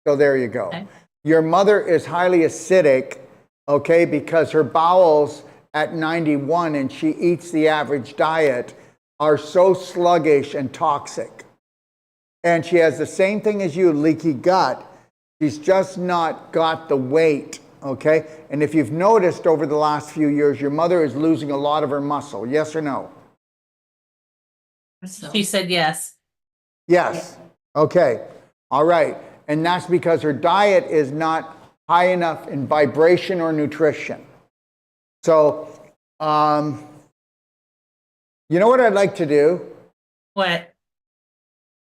So there you go. Okay. Your mother is highly acidic, okay, because her bowels at 91 and she eats the average diet are so sluggish and toxic. And she has the same thing as you, leaky gut. She's just not got the weight, okay? And if you've noticed over the last few years, your mother is losing a lot of her muscle, yes or no? She said yes. Yes. Okay. All right. And that's because her diet is not high enough in vibration or nutrition. So, you know what I'd like to do? What?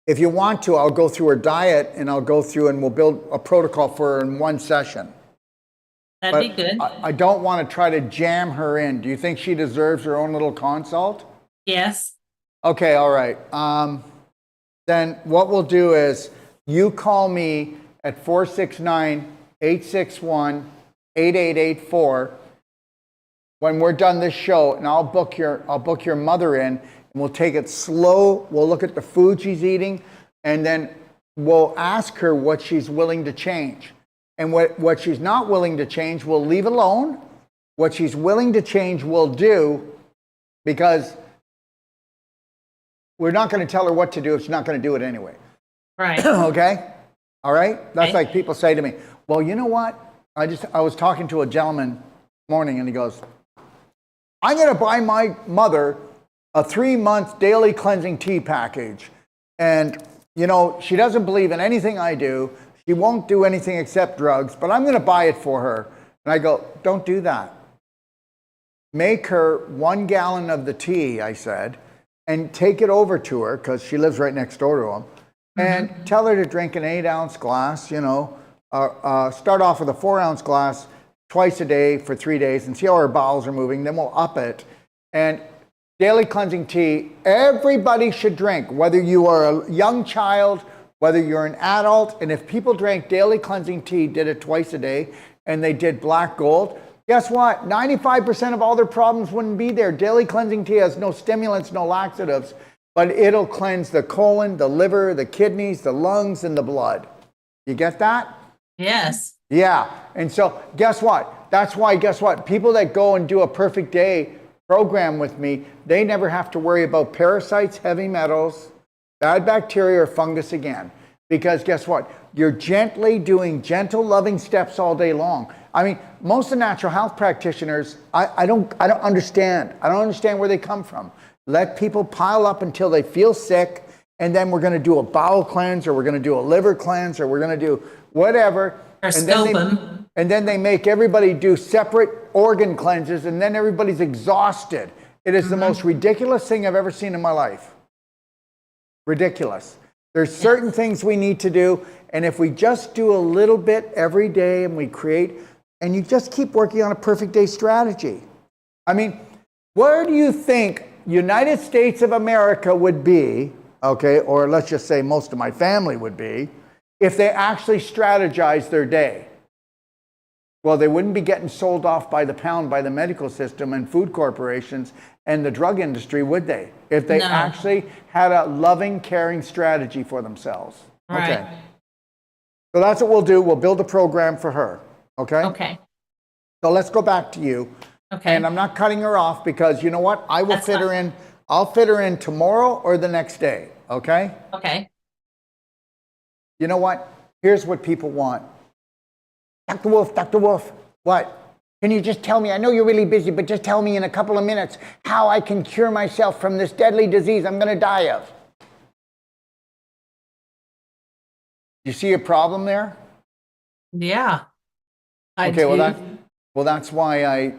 If you want to, I'll go through her diet and I'll go through and we'll build a protocol for her in one session. That'd be good. I don't want to try to jam her in. Do you think she deserves her own little consult? Yes. Okay, all right. Then what we'll do is you call me at 469-861-8884 when we're done this show, and I'll book your mother in, and we'll take it slow. We'll look at the food she's eating, and then we'll ask her what she's willing to change. And what she's not willing to change, we'll leave alone. What she's willing to change, we'll do, because we're not going to tell her what to do if she's not going to do it anyway. Right. Okay? All right? That's Okay. like people say to me, well, you know what? I was talking to a gentleman this morning, and he goes, I'm going to buy my mother a 3-month daily cleansing tea package. And, you know, she doesn't believe in anything I do. She won't do anything except drugs, but I'm going to buy it for her. And I go, don't do that. Make her 1 gallon of the tea, I said, and take it over to her, because she lives right next door to him, and tell her to drink an 8-ounce glass, you know, start off with a 4-ounce glass twice a day for 3 days and see how her bowels are moving. Then we'll up it. And daily cleansing tea, everybody should drink, whether you are a young child, whether you're an adult. And if people drank daily cleansing tea, did it twice a day, and they did black gold, guess what? 95% of all their problems wouldn't be there. Daily cleansing tea has no stimulants, no laxatives, but it'll cleanse the colon, the liver, the kidneys, the lungs, and the blood. You get that? Yes. Yeah. And so guess what? That's why, guess what? People that go and do a perfect day program with me, they never have to worry about parasites, heavy metals, bad bacteria, or fungus again. Because guess what? You're gently doing gentle, loving steps all day long. I mean, most of the natural health practitioners, I don't understand. I don't understand where they come from. Let people pile up until they feel sick, and then we're going to do a bowel cleanse, or we're going to do a liver cleanse, or we're going to do whatever. Or And then they make everybody do separate organ cleanses, and then everybody's exhausted. It is the most ridiculous thing I've ever seen in my life. Ridiculous. There's certain things we need to do, and if we just do a little bit every day and we create, and you just keep working on a perfect day strategy. I mean, where do you think United States of America would be, okay, or let's just say most of my family would be, if they actually strategized their day? Well, they wouldn't be getting sold off by the pound by the medical system and food corporations and the drug industry, would they? If they actually had a loving, caring strategy for themselves. Right. Okay. So that's what we'll do. We'll build a program for her. Okay? Okay. So let's go back to you. Okay. And I'm not cutting her off because you know what? I will That's fit her in. I'll fit her in tomorrow or the next day. Okay? Okay. You know what? Here's what people want. Dr. Wolf, what? Can you just tell me, I know you're really busy, but just tell me in a couple of minutes how I can cure myself from this deadly disease I'm going to die of. You see a problem there? Yeah. Okay, well that's why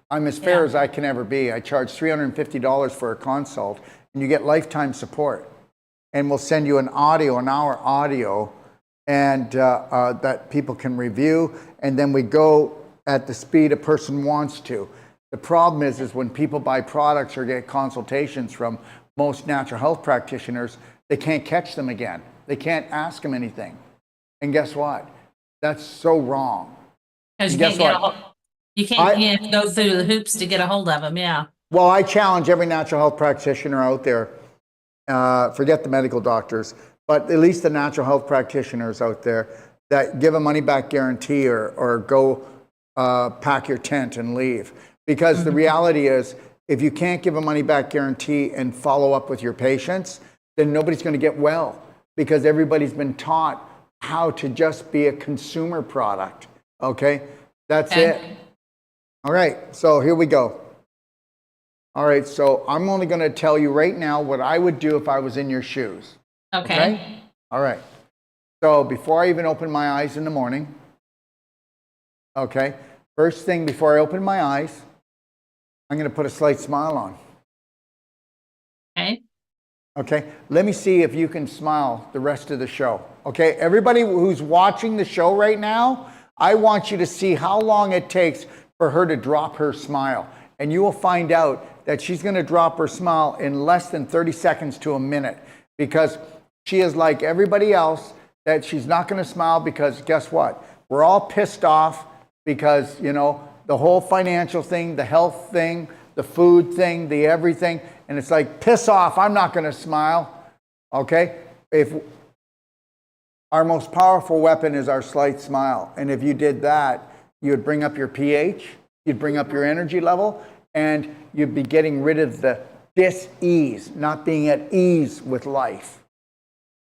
I'm as fair as I can ever be. I charge $350 for a consult, and you get lifetime support. And we'll send you an hour audio, and that people can review, and then we go at the speed a person wants to. The problem is when people buy products or get consultations from most natural health practitioners, they can't catch them again. They can't ask them anything. And guess what? That's so wrong. Because you guess can't what? you can't go through the hoops to get a hold of them. Yeah. Well, I challenge every natural health practitioner out there, forget the medical doctors, but at least the natural health practitioners out there that give a money back guarantee or go pack your tent and leave. Because the reality is, if you can't give a money back guarantee and follow up with your patients, then nobody's going to get well, because everybody's been taught how to just be a consumer product. Okay? That's it. All right, so here we go. All right, so I'm only going to tell you right now what I would do if I was in your shoes. Okay. All right. So before I even open my eyes in the morning, okay, first thing before I open my eyes, I'm going to put a slight smile on. Okay. Okay, let me see if you can smile the rest of the show. Okay, everybody who's watching the show right now, I want you to see how long it takes for her to drop her smile. And you will find out that she's going to drop her smile in less than 30 seconds to a minute, because she is like everybody else, that she's not going to smile because guess what? We're all pissed off because, the whole financial thing, the health thing, the food thing, the everything. And it's like, piss off, I'm not going to smile. Okay? If our most powerful weapon is our slight smile. And if you did that, you would bring up your pH, you'd bring up your energy level, and you'd be getting rid of the dis-ease, not being at ease with life.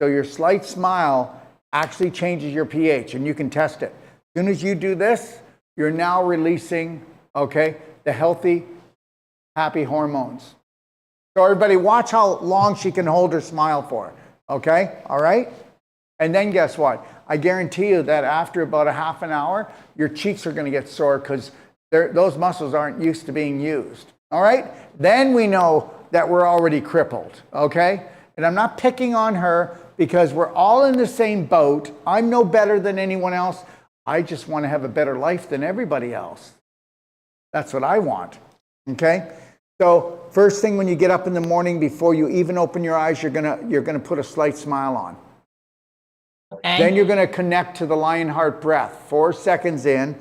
So your slight smile actually changes your pH, and you can test it. As soon as you do this, you're now releasing, okay, the healthy, happy hormones. So everybody, watch how long she can hold her smile for, okay? All right? And then guess what? I guarantee you that after about a half an hour, your cheeks are going to get sore because those muscles aren't used to being used. All right? Then we know that we're already crippled, okay? And I'm not picking on her because we're all in the same boat. I'm no better than anyone else. I just want to have a better life than everybody else. That's what I want, okay? So first thing when you get up in the morning, before you even open your eyes, you're gonna put a slight smile on. Okay. Then you're gonna connect to the Lionheart breath, 4 seconds in,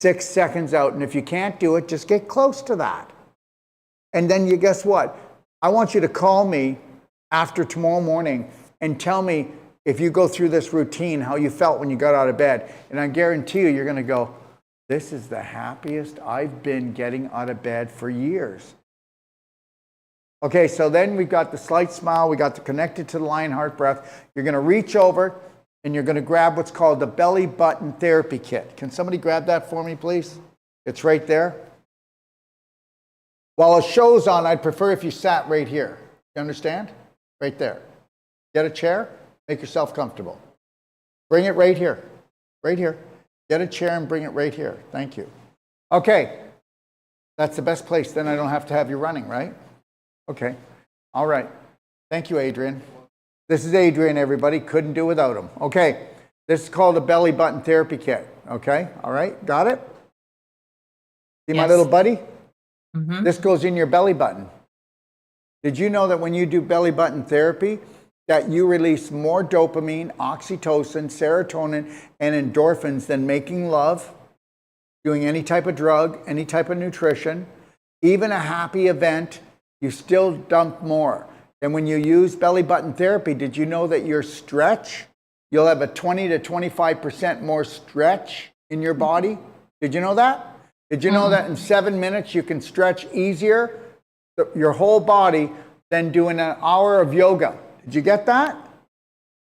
6 seconds out. And if you can't do it, just get close to that. And then guess what? I want you to call me after tomorrow morning and tell me, if you go through this routine, how you felt when you got out of bed. And I guarantee you're gonna go, this is the happiest I've been getting out of bed for years. Okay, so then we've got the slight smile, we got the connected to the Lionheart breath. You're gonna reach over and you're gonna grab what's called the belly button therapy kit. Can somebody grab that for me, please? It's right there. While a show's on, I'd prefer if you sat right here. You understand? Right there. Get a chair, make yourself comfortable. Bring it right here, right here. Get a chair and bring it right here. Thank you. Okay, that's the best place. Then I don't have to have you running, right? Okay, all right. Thank you, Adrian. This is Adrian, everybody. Couldn't do without him. Okay, this is called a belly button therapy kit. Okay, all right, got it? See my little buddy? Mm-hmm. This goes in your belly button. Did you know that when you do belly button therapy, that you release more dopamine, oxytocin, serotonin, and endorphins than making love, doing any type of drug, any type of nutrition, even a happy event, you still dump more. And when you use belly button therapy, did you know that your stretch, you'll have a 20 to 25% more stretch in your body? Did you know that? Did you know that in 7 minutes you can stretch easier, your whole body, than doing an hour of yoga? Did you get that?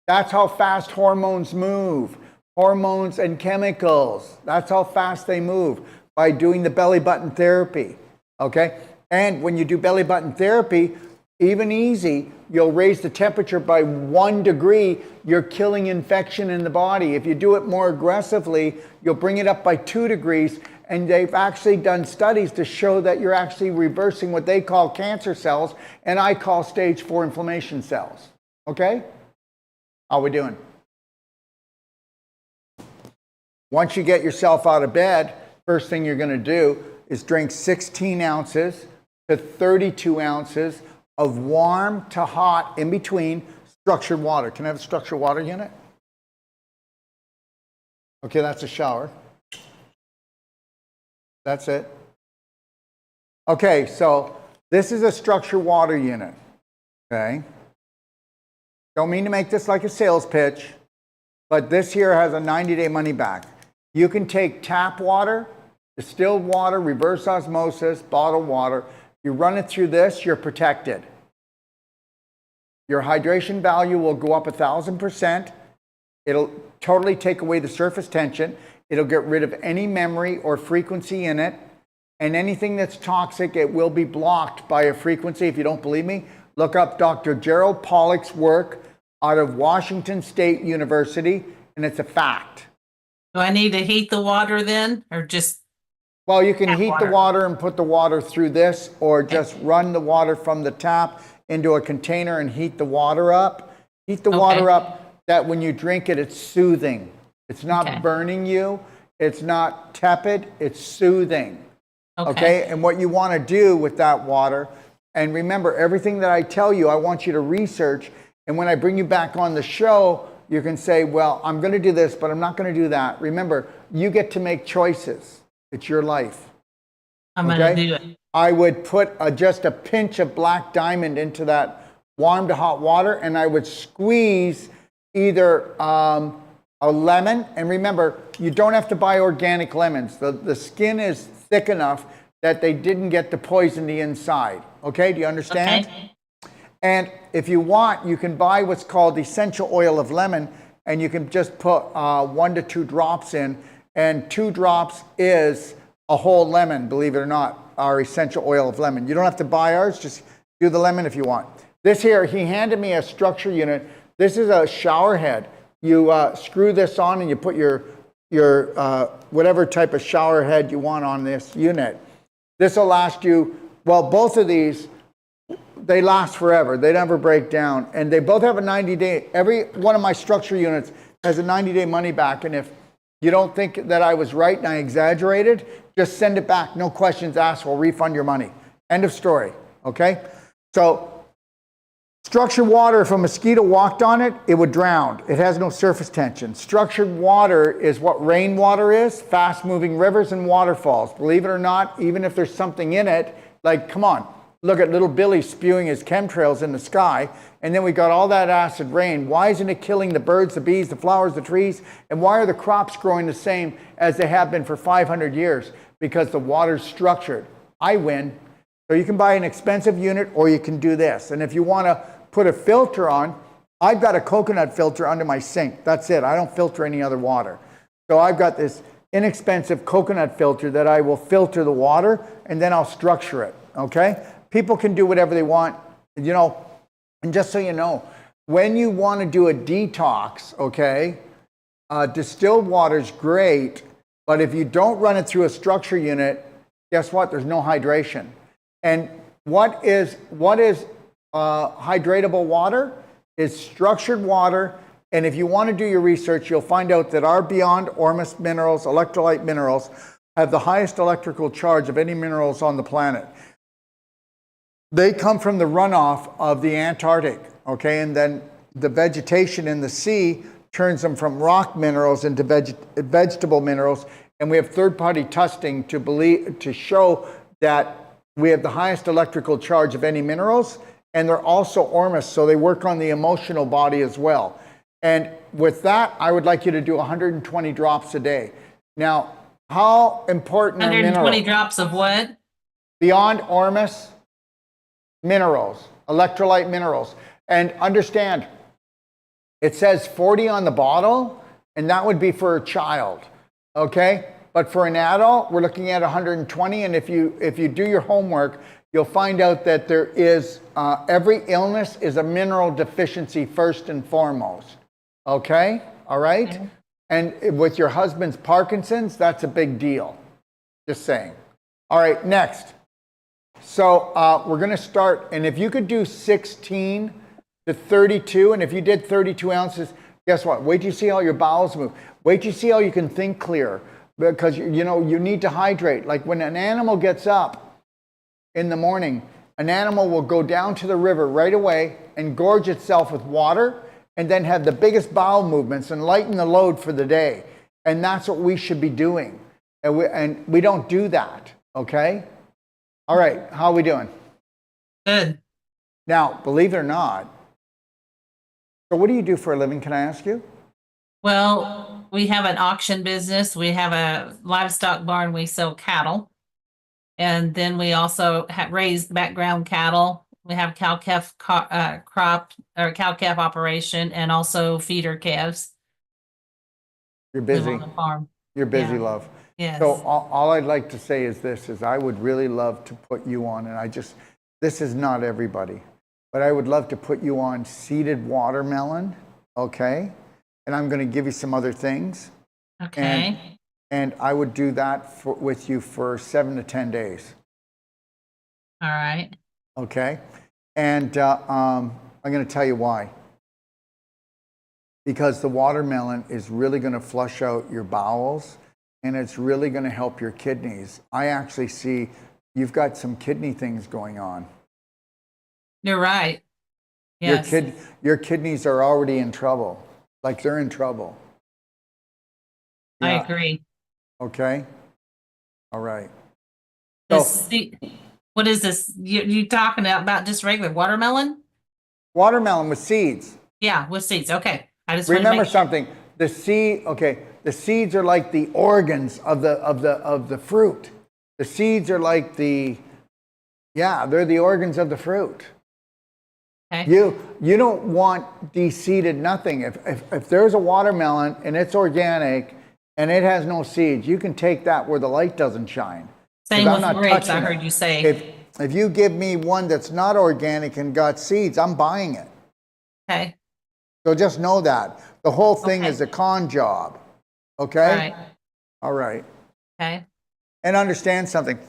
That's how fast hormones move. Hormones and chemicals. That's how fast they move, by doing the belly button therapy. Okay? And when you do belly button therapy, even easy, you'll raise the temperature by 1 degree. You're killing infection in the body. If you do it more aggressively, you'll bring it up by 2 degrees. And they've actually done studies to show that you're actually reversing what they call cancer cells, and I call stage 4 inflammation cells. Okay? How we doing? Once you get yourself out of bed, first thing you're going to do is drink 16 ounces to 32 ounces of warm to hot, in between, structured water. Can I have a structured water unit? Okay, that's a shower. That's it. Okay, so this is a structured water unit. Okay? Don't mean to make this like a sales pitch, but this here has a 90-day money back. You can take tap water, distilled water, reverse osmosis, bottled water. You run it through this, you're protected. Your hydration value will go up 1,000%. It'll totally take away the surface tension. It'll get rid of any memory or frequency in it. And anything that's toxic, it will be blocked by a frequency. If you don't believe me, look up Dr. Gerald Pollack's work out of Washington State University, and it's a fact. Do I need to heat the water then, or just? Well, you can Tap heat water. the water and put the water through this, or just run the water from the tap into a container and heat the water up. Heat the water up that when you drink it, it's soothing. It's not burning you. It's not tepid. It's soothing. Okay? And what you want to do with that water, and remember, everything that I tell you, I want you to research. And when I bring you back on the show, you can say, well, I'm going to do this, but I'm not going to do that. Remember, you get to make choices. It's your life. I'm going to do it. I would put just a pinch of black diamond into that warm to hot water, and I would squeeze either a lemon. And remember, you don't have to buy organic lemons. The skin is thick enough that they didn't get to poison the inside. Okay, do you understand? Okay. And if you want, you can buy what's called essential oil of lemon, and you can just put 1 to 2 drops in, and 2 drops is a whole lemon, believe it or not, our essential oil of lemon. You don't have to buy ours, just do the lemon if you want. This here, he handed me a structure unit. This is a shower head. You screw this on and you put your whatever type of shower head you want on this unit. This will last you, well, both of these, they last forever. They never break down. And they both have a 90-day, every one of my structure units has a 90-day money back. And if you don't think that I was right and I exaggerated, just send it back. No questions asked. We'll refund your money. End of story. okay? So structured water, if a mosquito walked on it, it would drown. It has no surface tension. Structured water is what rainwater is, fast-moving rivers and waterfalls. Believe it or not, even if there's something in it, like, come on, look at little Billy spewing his chemtrails in the sky, and then we got all that acid rain. Why isn't it killing the birds, the bees, the flowers, the trees? And why are the crops growing the same as they have been for 500 years? Because the water's structured. I win. So you can buy an expensive unit, or you can do this. And if you want to put a filter on, I've got a coconut filter under my sink. That's it. I don't filter any other water. So I've got this inexpensive coconut filter that I will filter the water, and then I'll structure it, okay? People can do whatever they want, you know, and just so you know, when you want to do a detox, okay, distilled water is great, but if you don't run it through a structure unit, guess what? There's no hydration. And what is hydratable water? Is structured water. And if you want to do your research, you'll find out that our Beyond Ormus minerals, electrolyte minerals, have the highest electrical charge of any minerals on the planet. They come from the runoff of the Antarctic, okay? And then the vegetation in the sea turns them from rock minerals into vegetable minerals. And we have third-party testing to show that we have the highest electrical charge of any minerals, and they're also ormus, so they work on the emotional body as well. And with that, I would like you to do 120 drops a day. Now, how important are 120 minerals? drops of what? Beyond Ormus minerals, electrolyte minerals. And understand, it says 40 on the bottle, and that would be for a child, okay? But for an adult, we're looking at 120, and if you do your homework, you'll find out that there is, every illness is a mineral deficiency first and foremost, okay? All right? Okay. And with your husband's Parkinson's, that's a big deal, just saying. All right, next. So we're going to start, and if you could do 16 to 32, and if you did 32 ounces, guess what? Wait till you see how your bowels move. Wait till you see how you can think clear, because you need to hydrate. Like when an animal gets up in the morning, an animal will go down to the river right away and gorge itself with water, and then have the biggest bowel movements and lighten the load for the day. And that's what we should be doing. And we don't do that, okay? All right, how are we doing? Good. Now, believe it or not, so what do you do for a living, can I ask you? Well, we have an auction business. We have a livestock barn. We sell cattle. And then we also have raised background cattle. We have cow-calf crop or cow-calf operation, and also feeder calves. You're busy. On the farm. You're busy, love. Yes. So all I'd like to say is this, is I would really love to put you on, and this is not everybody, but I would love to put you on seeded watermelon, okay? And I'm going to give you some other things. Okay. And I would do that with you for 7 to 10 days. All right. Okay? And I'm going to tell you why. Because the watermelon is really going to flush out your bowels, and it's really going to help your kidneys. I actually see you've got some kidney things going on. You're right. Yes. Your kidneys are already in trouble. Like they're in trouble. Yeah. I agree. Okay. All right. So, what is this? You talking about just regular watermelon? Watermelon with seeds. Yeah, with seeds. Okay. I just remember something. The seeds are like the organs of the fruit. The seeds are like they're the organs of the fruit. Okay. You don't want de-seeded nothing. If there's a watermelon and it's organic and it has no seeds, you can take that where the light doesn't shine. Same with grapes, I heard you say. If you give me one that's not organic and got seeds, I'm buying it. Okay. So just know that. The whole thing is a con job. Okay? All right. Okay. And understand something.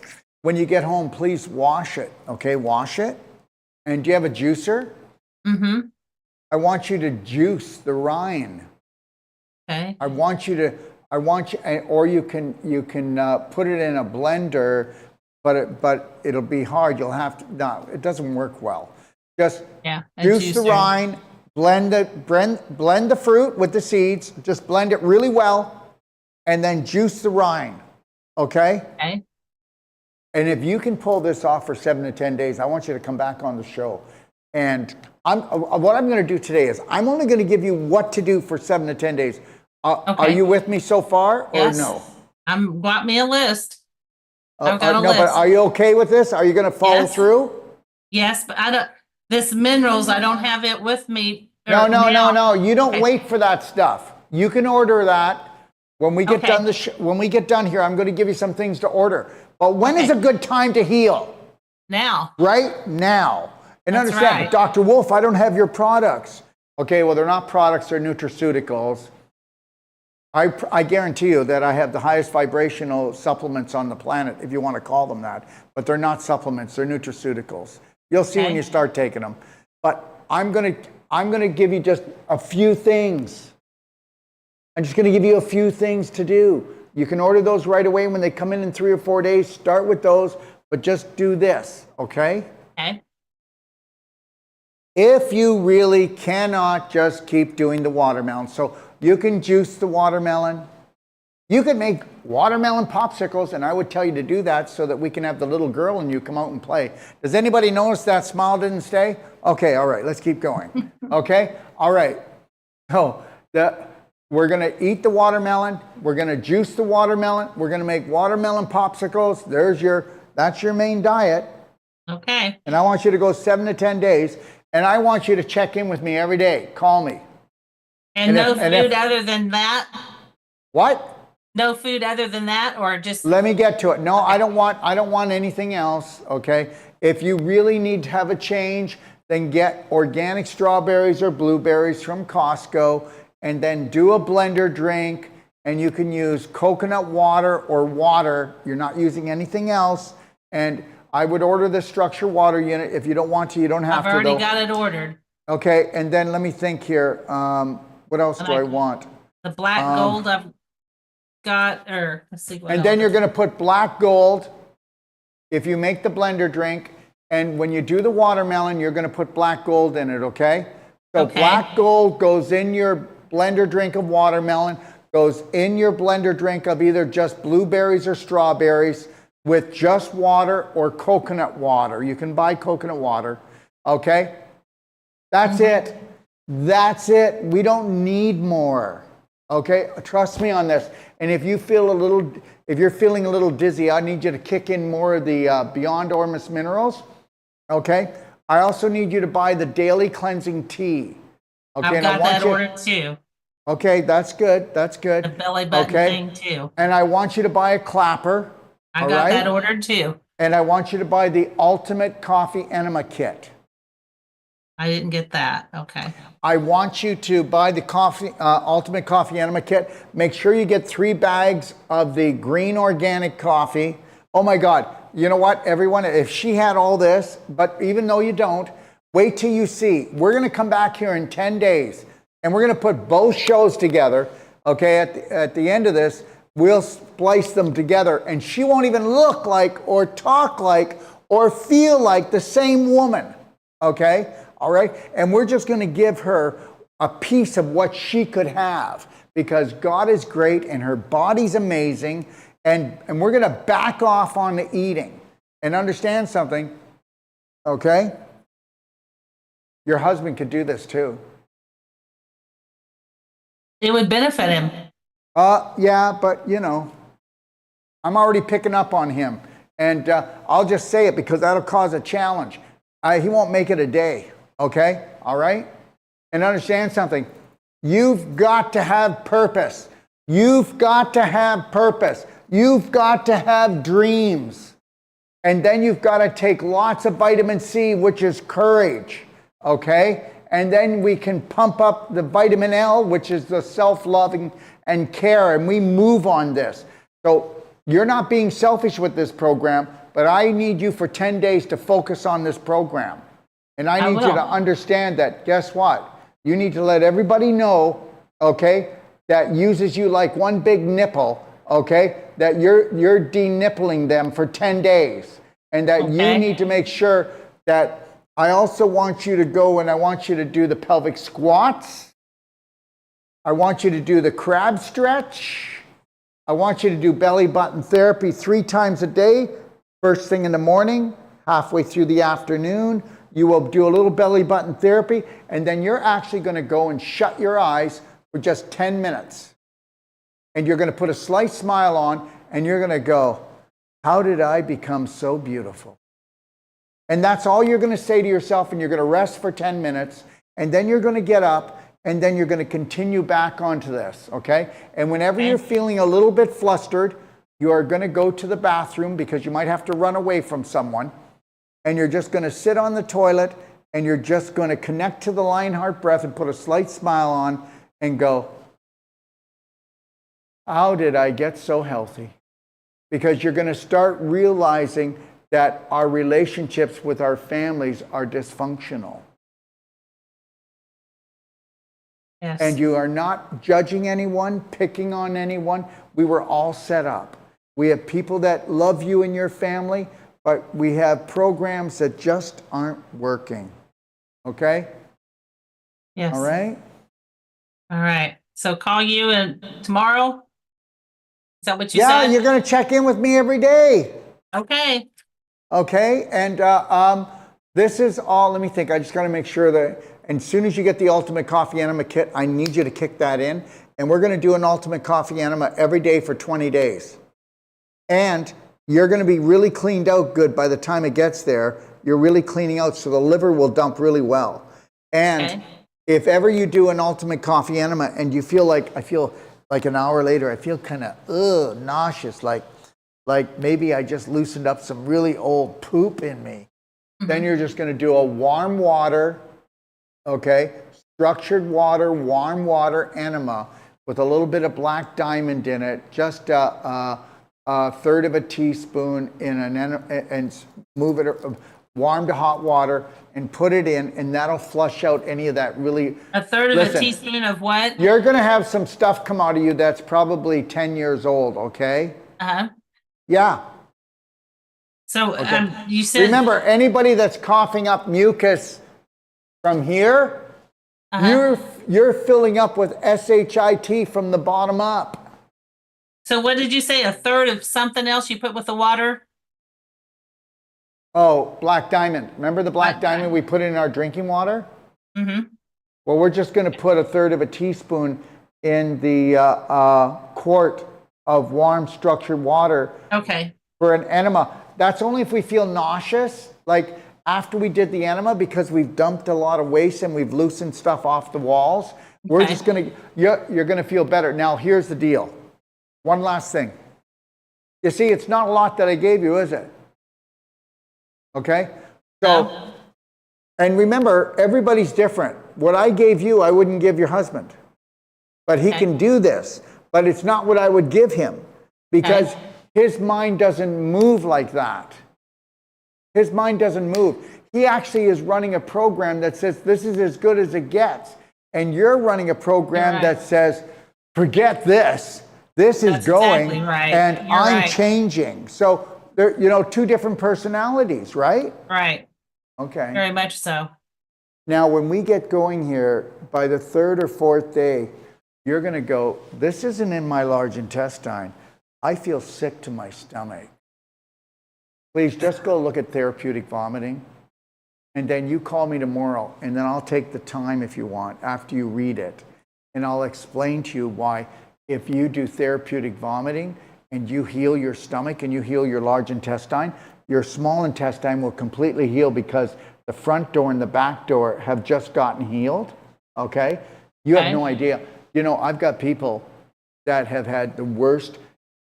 When you get home, please wash it. Okay? Wash it. And do you have a juicer? Mm-hmm. I want you to juice the rind. Okay. Or you can put it in a blender, but it'll be hard. You'll have to, no, it doesn't work well. Just Yeah. A juice the juicer. rind, blend the fruit with the seeds, just blend it really well, and then juice the rind, okay? Okay. And if you can pull this off for 7 to 10 days, I want you to come back on the show. And what I'm going to do today is I'm only going to give you what to do for 7 to 10 days. Are you with me so far, or Yes. no? Got me a list. I've got a no, list. but are you okay with this? Are you going to follow Yes. through? Yes, but I don't. This minerals, I don't have it with me. No. You don't Okay. wait for that stuff. You can order that when we get Okay. done. When we get done here, I'm going to give you some things to order. But when is a good time to heal? Now. Right now. And That's understand, right. Dr. Wolf, I don't have your products. Okay, well, they're not products, they're nutraceuticals. I guarantee you that I have the highest vibrational supplements on the planet, if you want to call them that. But they're not supplements, they're nutraceuticals. You'll see when Okay. you start taking them. But I'm gonna give you just a few things. I'm just gonna give you a few things to do. You can order those right away when they come in 3 or 4 days. Start with those, but just do this, okay? Okay. If you really cannot just keep doing the watermelon, so you can juice the watermelon. You can make watermelon popsicles, and I would tell you to do that so that we can have the little girl and you come out and play. Does anybody notice that smile didn't stay? Okay, all right, let's keep going. Okay, all right. So we're gonna eat the watermelon. We're gonna juice the watermelon. We're gonna make watermelon popsicles. That's your main diet. Okay. And I want you to go 7 to 10 days. And I want you to check in with me every day. Call me. And no food other than that? What? No food other than that, or just? Let me get to it. No, I don't want anything else, okay? If you really need to have a change, then get organic strawberries or blueberries from Costco, and then do a blender drink, and you can use coconut water or water. You're not using anything else. And I would order the structure water unit. If you don't want to, you don't have to. I've already got it ordered. Okay, and then let me think here. What else do I want? The black gold I've got, or let's see what And else. then you're going to put black gold if you make the blender drink. And when you do the watermelon, you're going to put black gold in it, okay? So Okay. black gold goes in your blender drink of watermelon, goes in your blender drink of either just blueberries or strawberries with just water or coconut water. You can buy coconut water, okay? That's it. That's it. We don't need more. Okay? Trust me on this. And if you're feeling a little dizzy, I need you to kick in more of the Beyond Ormus minerals. Okay? I also need you to buy the daily cleansing tea. Okay? I've got that ordered too. Okay, that's good. That's good. The belly button thing too. And I want you to buy a clapper. I got that ordered too. And I want you to buy the Ultimate Coffee Enema Kit. I didn't get that. Okay. I want you to buy the Ultimate Coffee Enema Kit. Make sure you get 3 bags of the green organic coffee. Oh my God. You know what, everyone? If she had all this, but even though you don't, wait till you see. We're going to come back here in 10 days, and we're going to put both shows together. Okay, at the end of this, we'll splice them together, and she won't even look like or talk like or feel like the same woman. Okay? All right? And we're just going to give her a piece of what she could have, because God is great and her body's amazing, and we're going to back off on the eating. And understand something, okay? Your husband could do this too. It would benefit him. Yeah, but you know, I'm already picking up on him. And I'll just say it because that'll cause a challenge. He won't make it a day, okay? All right? And understand something. You've got to have purpose. You've got to have purpose. You've got to have dreams. And then you've got to take lots of vitamin C, which is courage, okay? And then we can pump up the vitamin L, which is the self-loving and care, and we move on this. So you're not being selfish with this program, but I need you for 10 days to focus on this program. And I need you to understand that, guess what? You need to let everybody know, okay, that uses you like one big nipple, okay, that you're denippling them for 10 days. And that you Okay. need to make sure that I also want you to go and I want you to do the pelvic squats. I want you to do the crab stretch. I want you to do belly button therapy 3 times a day. First thing in the morning, halfway through the afternoon. You will do a little belly button therapy, and then you're actually going to go and shut your eyes for just 10 minutes. And you're going to put a slight smile on, and you're going to go, how did I become so beautiful? And that's all you're going to say to yourself, and you're going to rest for 10 minutes, and then you're going to get up, and then you're going to continue back onto this, okay? And whenever you're feeling a little bit flustered, you are going to go to the bathroom because you might have to run away from someone, and you're just going to sit on the toilet, and you're just going to connect to the Lionheart breath and put a slight smile on and go, how did I get so healthy? Because you're going to start realizing that our relationships with our families are dysfunctional. Yes. And you are not judging anyone, picking on anyone. We were all set up. We have people that love you and your family, but we have programs that just aren't working. Okay? Yes. All right? All right. So call you tomorrow? Is that what you said? Yeah, you're going to check in with me every day. Okay. Okay? And this is all, let me think. I just got to make sure that as soon as you get the Ultimate Coffee Enema Kit, I need you to kick that in. And we're going to do an Ultimate Coffee Enema every day for 20 days. And you're going to be really cleaned out good by the time it gets there. You're really cleaning out, so the liver will dump really well. And if ever you do an Ultimate Coffee Enema and you feel like, I feel like an hour later, I feel kind of nauseous, like maybe I just loosened up some really old poop in me. Then you're just going to do a warm water, okay, structured water, warm water enema with a little bit of black diamond in it, just a third of a teaspoon in an and move it warm to hot water and put it in, and that'll flush out any of that really. A third of a teaspoon of what? You're going to have some stuff come out of you that's probably 10 years old, okay? Uh-huh. Yeah. So Okay. you said. Remember, anybody that's coughing up mucus from here, you're filling up with SHIT from the bottom up. So what did you say? A third of something else you put with the water? Oh, black diamond. Remember the black diamond we put in our drinking water? Mm-hmm. Well, we're just going to put a third of a teaspoon in the quart of warm structured water. Okay. For an enema. That's only if we feel nauseous, like after we did the enema, because we've dumped a lot of waste and we've loosened stuff off the walls. We're just going to, you're going to feel better. Now, here's the deal. One last thing. You see, it's not a lot that I gave you, is it? Okay? So, and remember, everybody's different. What I gave you, I wouldn't give your husband. But he can do this. But it's not what I would give him. Because his mind doesn't move like that. His mind doesn't move. He actually is running a program that says this is as good as it gets. And you're running a program that says, forget this. This is going, exactly right. and You're I'm changing. So, there, you know, 2 different personalities, right? Right. Okay. Very much so. Now, when we get going here, by the 3rd or 4th day, you're going to go, this isn't in my large intestine. I feel sick to my stomach. Please just go look at therapeutic vomiting. And then you call me tomorrow, and then I'll take the time if you want after you read it. And I'll explain to you why if you do therapeutic vomiting and you heal your stomach and you heal your large intestine, your small intestine will completely heal because the front door and the back door have just gotten healed. Okay? You have no idea. You know, I've got people that have had the worst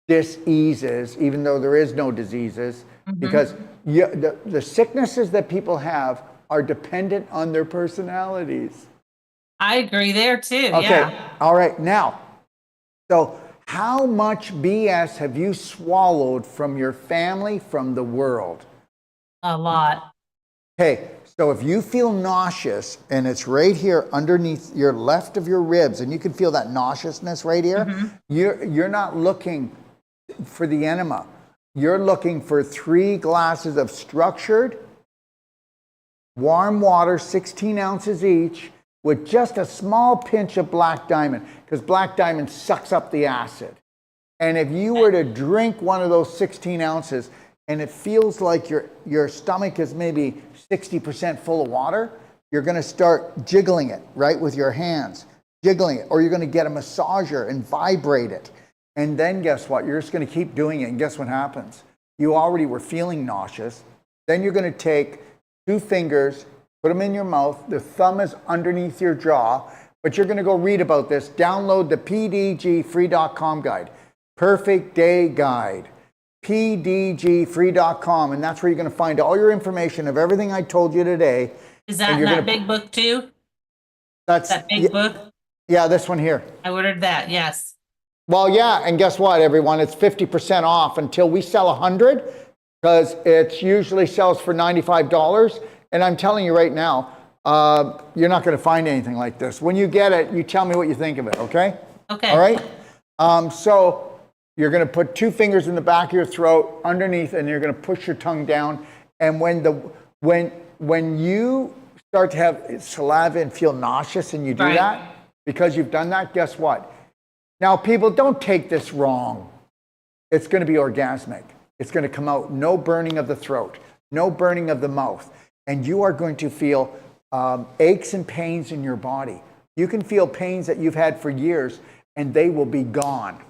diseases, even though there is no diseases, because the sicknesses that people have are dependent on their personalities. I agree there too. Okay. Yeah. All right. Now, so how much BS have you swallowed from your family, from the world? A lot. Okay. So if you feel nauseous and it's right here underneath your left of your ribs, and you can feel that nauseousness right here, you're not looking for the enema. You're looking for 3 glasses of structured, warm water, 16 ounces each, with just a small pinch of black diamond, because black diamond sucks up the acid. And if you were to drink one of those 16 ounces and it feels like your stomach is maybe 60% full of water, you're going to start jiggling it, right, with your hands, jiggling it, or you're going to get a massager and vibrate it. And then guess what? You're just going to keep doing it, and guess what happens? You already were feeling nauseous. Then you're going to take 2 fingers, put them in your mouth. The thumb is underneath your jaw, but you're going to go read about this. Download the pdgfree.com guide, Perfect Day Guide, pdgfree.com, and that's where you're going to find all your information of everything I told you today. Is that in that big book too? That's that big book? Yeah, this one here. I ordered that, yes. Well, yeah, and guess what, everyone? It's 50% off until we sell 100, because it usually sells for $95. And I'm telling you right now, you're not going to find anything like this. When you get it, you tell me what you think of it, okay? Okay. All right? So you're going to put 2 fingers in the back of your throat, underneath, and you're going to push your tongue down. And when you start to have saliva and feel nauseous and you do that, because you've done that, guess what? Now, people, don't take this wrong. It's going to be orgasmic. It's going to come out, no burning of the throat, no burning of the mouth. And you are going to feel aches and pains in your body. You can feel pains that you've had for years, and they will be gone.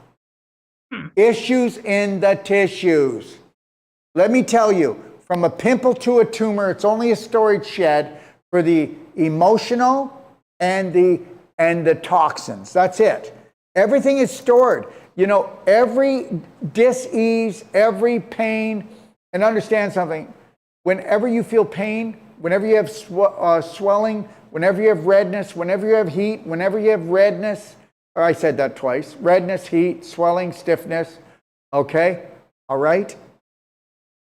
Issues in the tissues. Let me tell you, from a pimple to a tumor, it's only a storage shed for the emotional and the toxins. That's it. Everything is stored. You know, every dis-ease, every pain, and understand something. Whenever you feel pain, whenever you have swelling, whenever you have redness, whenever you have heat, whenever you have redness, or I said that twice, redness, heat, swelling, stiffness, okay? All right?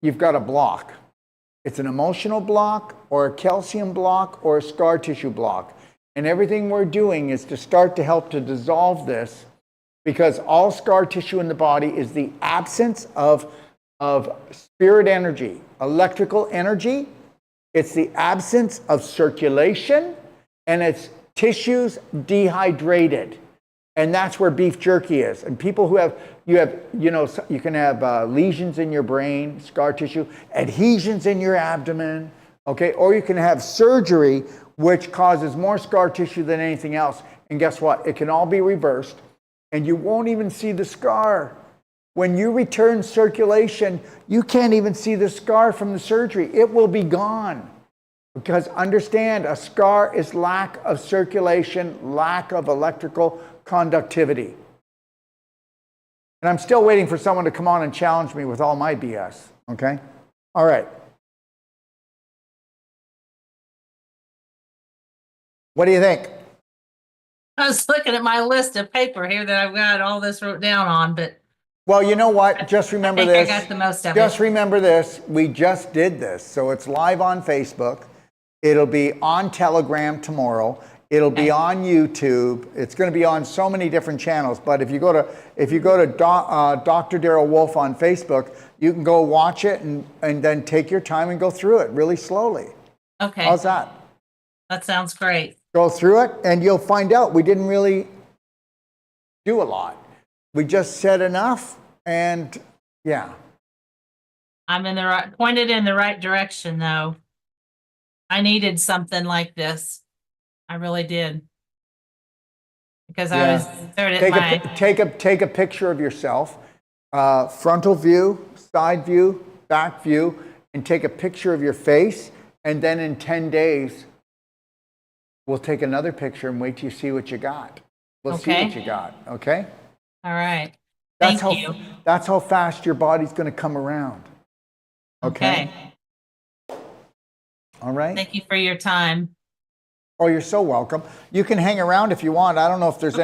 You've got a block. It's an emotional block or a calcium block or a scar tissue block. And everything we're doing is to start to help to dissolve this, because all scar tissue in the body is the absence of spirit energy, electrical energy. It's the absence of circulation, and it's tissues dehydrated. And that's where beef jerky is. And people who you can have lesions in your brain, scar tissue, adhesions in your abdomen, okay? Or you can have surgery, which causes more scar tissue than anything else. And guess what? It can all be reversed, and you won't even see the scar. When you return circulation, you can't even see the scar from the surgery. It will be gone. Because understand, a scar is lack of circulation, lack of electrical conductivity. And I'm still waiting for someone to come on and challenge me with all my BS, okay? All right. What do you think? I was looking at my list of paper here that I've got all this wrote down on, but Well, you know what? Just remember I think this. I got the most of Just it. remember this. We just did this. So it's live on Facebook. It'll be on Telegram tomorrow. It'll be on YouTube. It's going to be on so many different channels. But if you go to Dr. Darrell Wolf on Facebook, you can go watch it and then take your time and go through it really slowly. Okay. How's that? That sounds great. Go through it, and you'll find out we didn't really do a lot. We just said enough, and yeah. I'm pointed in the right direction, though. I needed something like this. I really did. Because I was third at take a picture of yourself, frontal view, side view, back view, and take a picture of your face, and then in 10 days, we'll take another picture and wait till you see what you got. We'll see what you got, okay? All right. That's Thank you. That's how fast your body's going to come around. Okay? All right? Thank you for your time. Oh, you're so welcome. You can hang around if you want. I don't know if there's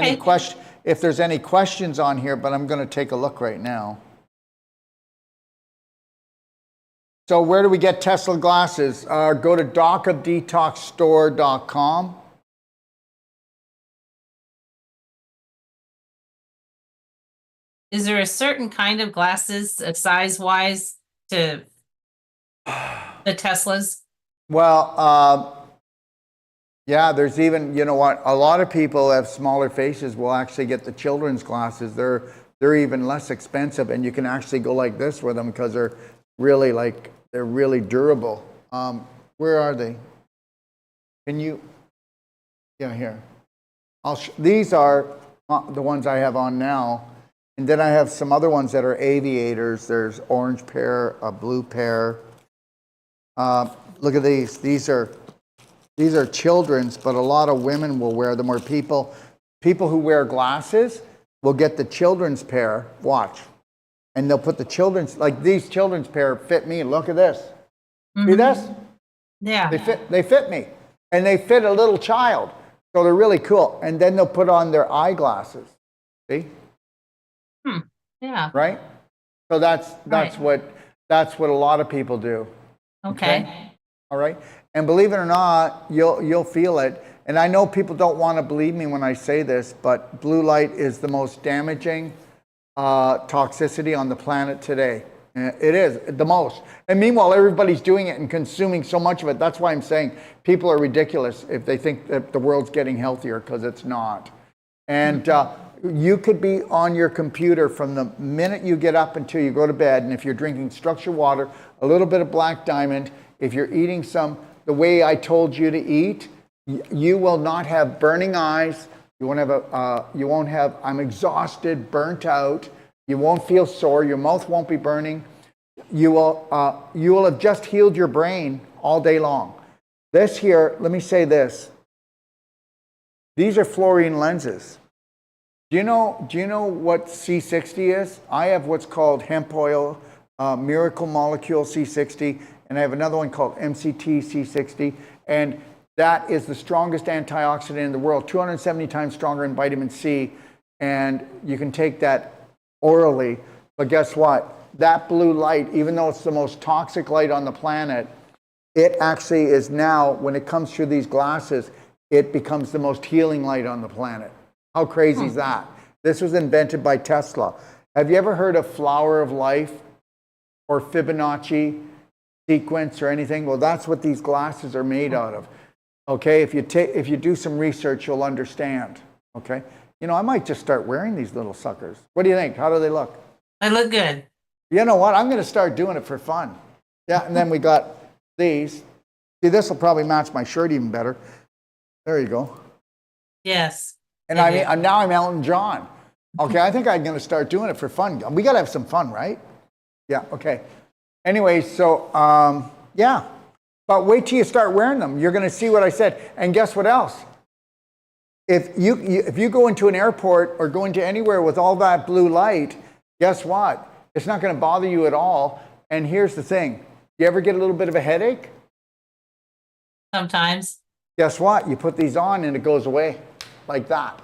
any questions on here, but I'm going to take a look right now. So where do we get Tesla glasses? Go to docofdetoxstore.com. Is there a certain kind of glasses, size-wise, to the Teslas? Well, yeah, there's even, you know what, a lot of people have smaller faces will actually get the children's glasses. They're even less expensive, and you can actually go like this with them because they're really they're really durable. Where are they? Can you? Yeah, here. These are the ones I have on now, and then I have some other ones that are aviators. There's orange pair, a blue pair. Look at these. These are children's, but a lot of women will wear them, or people who wear glasses will get the children's pair. Watch. And they'll put the children's, like these children's pair fit me. Look at this. See this? Yeah. They fit me. And they fit a little child. So they're really cool. And then they'll put on their eyeglasses. See? Yeah. Right? So that's Right. what a lot of people do. Okay. All right? And believe it or not, you'll feel it. And I know people don't want to believe me when I say this, but blue light is the most damaging toxicity on the planet today. It is the most. And meanwhile, everybody's doing it and consuming so much of it. That's why I'm saying people are ridiculous if they think that the world's getting healthier, because it's not. And you could be on your computer from the minute you get up until you go to bed. And if you're drinking structured water, a little bit of black diamond, if you're eating the way I told you to eat, you will not have burning eyes. You won't have, I'm exhausted, burnt out. You won't feel sore. Your mouth won't be burning. You will have just healed your brain all day long. This here, let me say this. These are fluorine lenses. Do you know what C60 is? I have what's called hemp oil, miracle molecule C60, and I have another one called MCT C60, and that is the strongest antioxidant in the world, 270 times stronger than vitamin C, and you can take that orally. But guess what? That blue light, even though it's the most toxic light on the planet, it actually is now, when it comes through these glasses, it becomes the most healing light on the planet. How crazy is that? This was invented by Tesla. Have you ever heard of flower of life or Fibonacci sequence or anything? Well, that's what these glasses are made out of. Okay, if you do some research, you'll understand. Okay, I might just start wearing these little suckers. What do you think? How do they look? They look good. You know what? I'm going to start doing it for fun. Yeah, and then we got these. See, this will probably match my shirt even better. There you go. Yes. And now I'm Elton John. Okay, I think I'm going to start doing it for fun. We got to have some fun, right? Yeah, okay. Anyway, so, yeah. But wait till you start wearing them. You're going to see what I said. And guess what else? If you go into an airport or go into anywhere with all that blue light, guess what? It's not going to bother you at all. And here's the thing. You ever get a little bit of a headache? Sometimes. Guess what? You put these on and it goes away. Like that.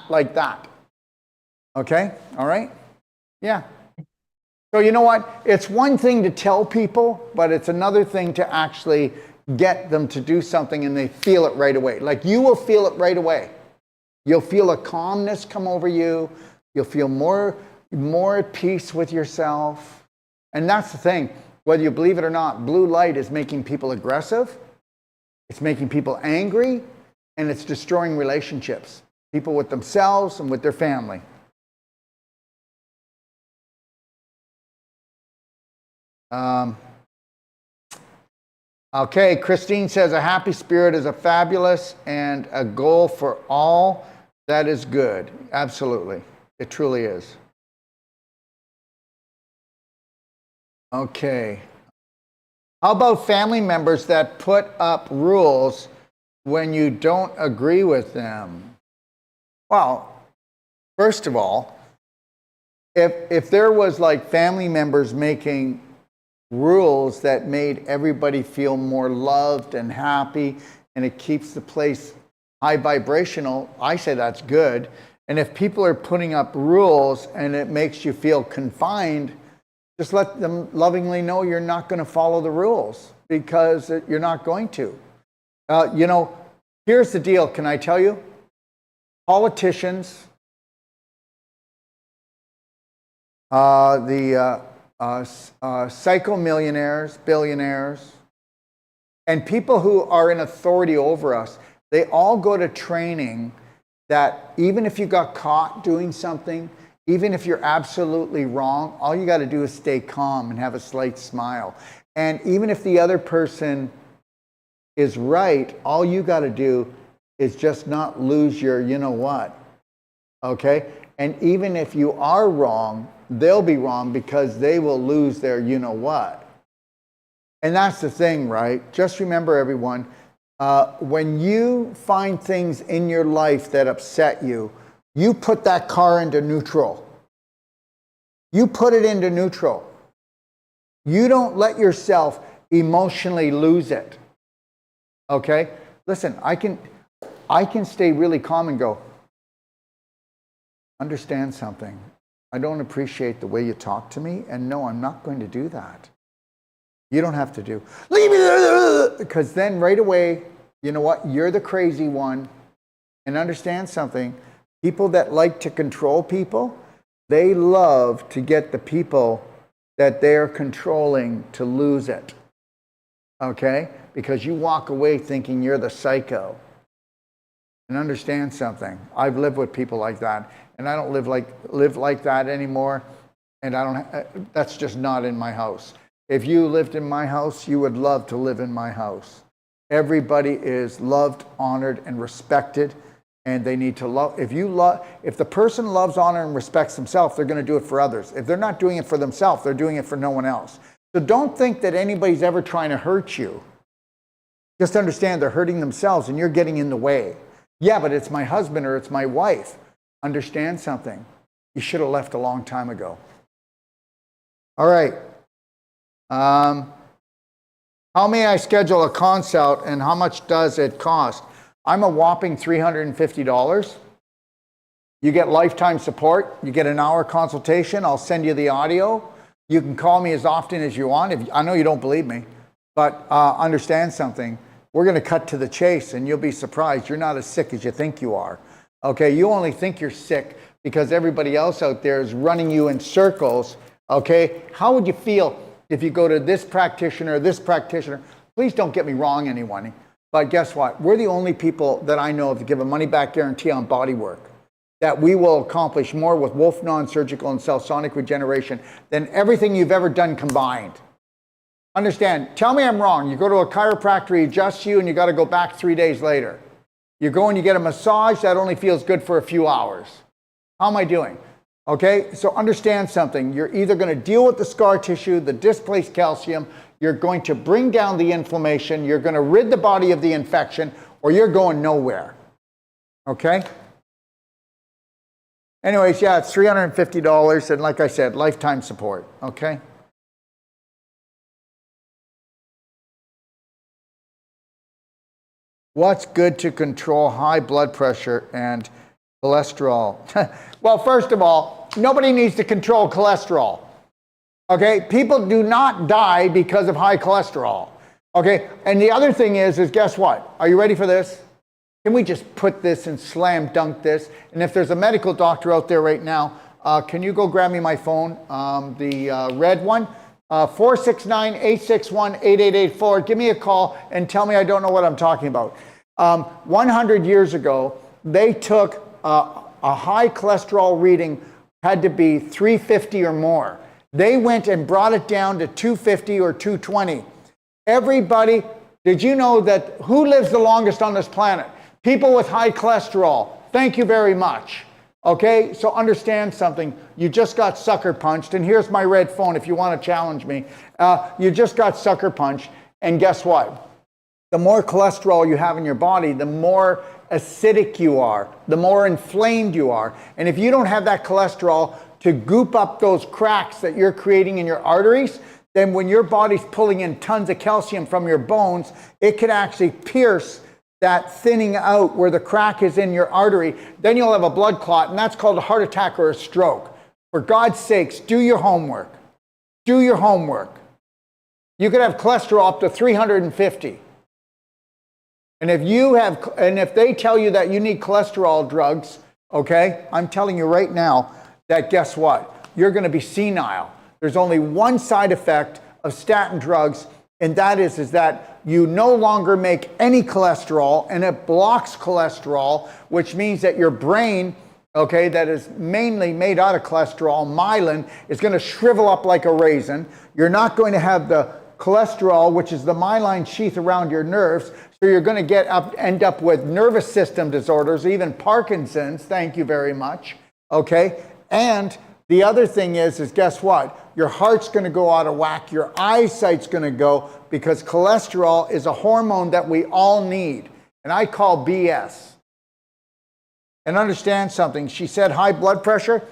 Like that. Okay? All right? Yeah. So you know what? It's one thing to tell people, but it's another thing to actually get them to do something and they feel it right away. Like you will feel it right away. You'll feel a calmness come over you. You'll feel more at peace with yourself. And that's the thing. Whether you believe it or not, blue light is making people aggressive. It's making people angry. And it's destroying relationships. People with themselves and with their family. Okay, Christine says, a happy spirit is a fabulous and a goal for all that is good. Absolutely. It truly is. Okay. How about family members that put up rules when you don't agree with them? Well, first of all, if there was like family members making rules that made everybody feel more loved and happy and it keeps the place high vibrational, I say that's good. And if people are putting up rules and it makes you feel confined, Just let them lovingly know you're not going to follow the rules because you're not going to. You know, here's the deal. Can I tell you? Politicians, psycho-millionaires, billionaires, and people who are in authority over us, they all go to training that even if you got caught doing something, even if you're absolutely wrong, all you got to do is stay calm and have a slight smile. And even if the other person is right, all you got to do is just not lose your you know what. Okay? And even if you are wrong, they'll be wrong because they will lose their you know what. And that's the thing, right? Just remember, everyone, when you find things in your life that upset you, you put that car into neutral. You put it into neutral. You don't let yourself emotionally lose it. Okay? Listen, I can stay really calm and go, understand something. I don't appreciate the way you talk to me, and no, I'm not going to do that. You don't have to do, leave me there, because then right away, you know what? You're the crazy one. And understand something. People that like to control people, they love to get the people that they're controlling to lose it. Okay? Because you walk away thinking you're the psycho. And understand something. I've lived with people like that, and I don't live like that anymore. And I don't. That's just not in my house. If you lived in my house, you would love to live in my house. Everybody is loved, honored, and respected, and they need to love. If the person loves, honor, and respects themselves, they're going to do it for others. If they're not doing it for themselves, they're doing it for no one else. So don't think that anybody's ever trying to hurt you. Just understand they're hurting themselves, and you're getting in the way. Yeah, but it's my husband or it's my wife. Understand something. You should have left a long time ago. All right. How may I schedule a consult and how much does it cost? I'm a whopping $350. You get lifetime support. You get an hour consultation. I'll send you the audio. You can call me as often as you want. I know you don't believe me, but understand something. We're going to cut to the chase, and you'll be surprised. You're not as sick as you think you are. Okay, you only think you're sick because everybody else out there is running you in circles. Okay, how would you feel if you go to this practitioner? Please don't get me wrong, anyone. But guess what? We're the only people that I know of to give a money-back guarantee on body work. That we will accomplish more with Wolf non-surgical and cell sonic regeneration than everything you've ever done combined. Understand, tell me I'm wrong. You go to a chiropractor, he adjusts you, and you got to go back 3 days later. You go and you get a massage that only feels good for a few hours. How am I doing? Okay, so understand something. You're either going to deal with the scar tissue, the displaced calcium, you're going to bring down the inflammation, you're going to rid the body of the infection, or you're going nowhere. Okay? Anyways, yeah, it's $350, and like I said, lifetime support. Okay? What's good to control high blood pressure and cholesterol? Well, first of all, nobody needs to control cholesterol. Okay? People do not die because of high cholesterol. Okay? And the other thing is guess what? Are you ready for this? Can we just put this and slam dunk this? And if there's a medical doctor out there right now, can you go grab me my phone, the red one? 469-861-8884. Give me a call and tell me I don't know what I'm talking about. 100 years ago, they took a high cholesterol reading had to be 350 or more. They went and brought it down to 250 or 220. Everybody, did you know that who lives the longest on this planet? People with high cholesterol. Thank you very much. Okay, so understand something. You just got sucker punched, and here's my red phone if you want to challenge me. You just got sucker punched, and guess what? The more cholesterol you have in your body, the more acidic you are, the more inflamed you are. And if you don't have that cholesterol to goop up those cracks that you're creating in your arteries, then when your body's pulling in tons of calcium from your bones, it can actually pierce that thinning out where the crack is in your artery. Then you'll have a blood clot, and that's called a heart attack or a stroke. For God's sakes, do your homework. Do your homework. You could have cholesterol up to 350. And if they tell you that you need cholesterol drugs, okay, I'm telling you right now that guess what? You're going to be senile. There's only one side effect of statin drugs, and that is that you no longer make any cholesterol, and it blocks cholesterol, which means that your brain, okay, that is mainly made out of cholesterol, myelin, is going to shrivel up like a raisin. You're not going to have the cholesterol, which is the myelin sheath around your nerves, so you're going to end up with nervous system disorders, even Parkinson's. Thank you very much. Okay, and the other thing is guess what? Your heart's going to go out of whack. Your eyesight's going to go, because cholesterol is a hormone that we all need, and I call BS. And understand something. She said high blood pressure.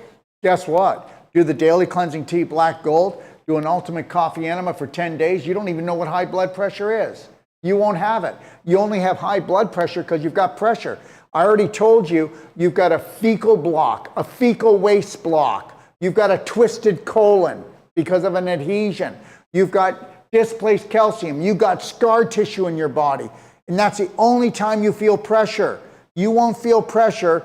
Guess what? Do the daily cleansing tea, black gold. Do an ultimate coffee enema for 10 days. You don't even know what high blood pressure is. You won't have it. You only have high blood pressure because you've got pressure. I already told you, you've got a fecal block, a fecal waste block. You've got a twisted colon because of an adhesion. You've got displaced calcium. You've got scar tissue in your body. And that's the only time you feel pressure. You won't feel pressure,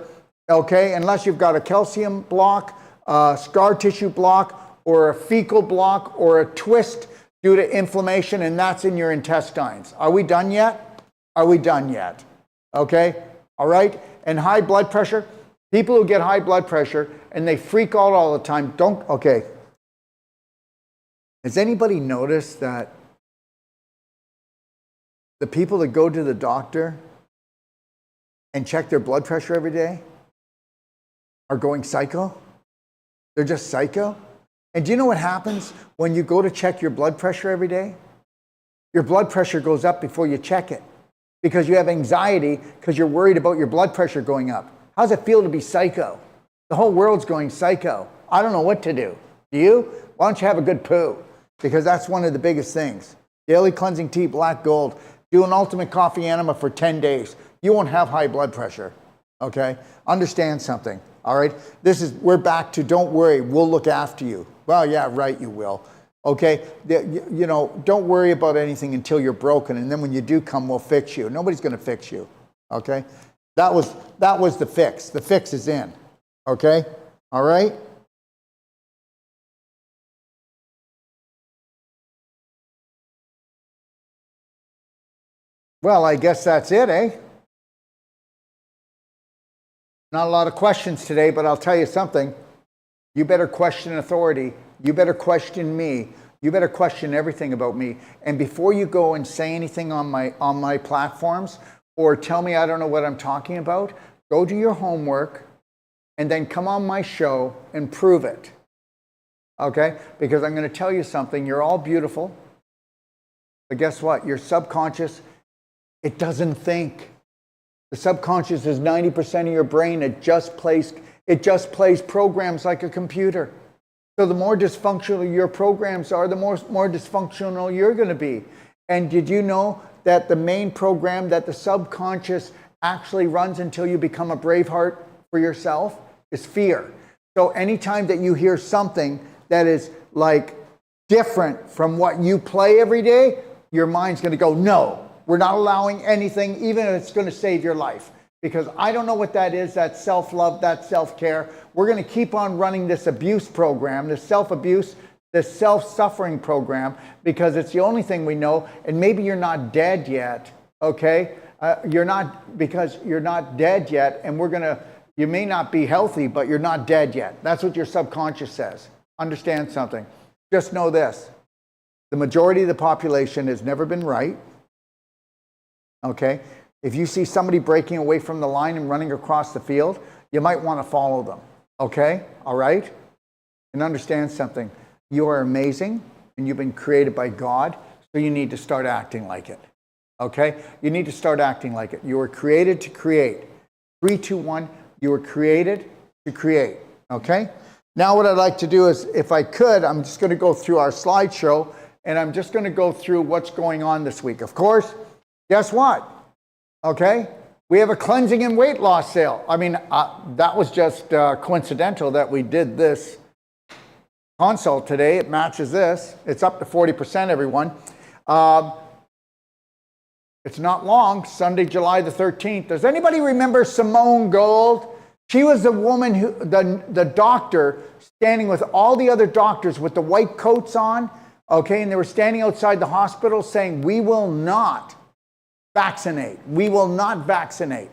okay, unless you've got a calcium block, a scar tissue block, or a fecal block, or a twist due to inflammation, and that's in your intestines. Are we done yet? Are we done yet? Okay, all right? And high blood pressure, people who get high blood pressure and they freak out all the time, okay. Has anybody noticed that the people that go to the doctor and check their blood pressure every day are going psycho? They're just psycho? And do you know what happens when you go to check your blood pressure every day? Your blood pressure goes up before you check it because you have anxiety because you're worried about your blood pressure going up. How does it feel to be psycho? The whole world's going psycho. I don't know what to do. Do you? Why don't you have a good poo? Because that's one of the biggest things. Daily cleansing tea, black gold. Do an ultimate coffee enema for 10 days. You won't have high blood pressure. Okay? Understand something. All right? We're back to don't worry, we'll look after you. Well, yeah, right, you will. Okay? Don't worry about anything until you're broken, and then when you do come, we'll fix you. Nobody's going to fix you. Okay? That was the fix. The fix is in. Okay? All right? Well, I guess that's it, eh? Not a lot of questions today, but I'll tell you something. You better question authority. You better question me. You better question everything about me. And before you go and say anything on my platforms or tell me I don't know what I'm talking about, go do your homework and then come on my show and prove it. Okay? Because I'm going to tell you something. You're all beautiful. But guess what? Your subconscious, it doesn't think. The subconscious is 90% of your brain. It just plays programs like a computer. So the more dysfunctional your programs are, the more dysfunctional you're going to be. And did you know that the main program that the subconscious actually runs until you become a braveheart for yourself is fear. So anytime that you hear something that is like different from what you play every day, your mind's going to go, no, we're not allowing anything, even if it's going to save your life. Because I don't know what that is, that self-love, that self-care. We're going to keep on running this abuse program, this self-abuse, this self-suffering program, because it's the only thing we know. And maybe you're not dead yet, okay? You're not dead yet, and you may not be healthy, but you're not dead yet. That's what your subconscious says. Understand something. Just know this. The majority of the population has never been right, okay? If you see somebody breaking away from the line and running across the field, you might want to follow them, okay? All right? And understand something. You are amazing, and you've been created by God, so you need to start acting like it, okay? You need to start acting like it. You were created to create. 3, 2, 1, you were created to create, okay? Now what I'd like to do is, if I could, I'm just going to go through our slideshow, and I'm just going to go through what's going on this week. Of course, guess what? Okay, we have a cleansing and weight loss sale. I mean, that was just coincidental that we did this consult today. It matches this. It's up to 40%, everyone. It's not long, Sunday, July the 13th. Does anybody remember Simone Gold? She was the woman who, the doctor standing with all the other doctors with the white coats on, okay, and they were standing outside the hospital saying, we will not vaccinate. We will not vaccinate.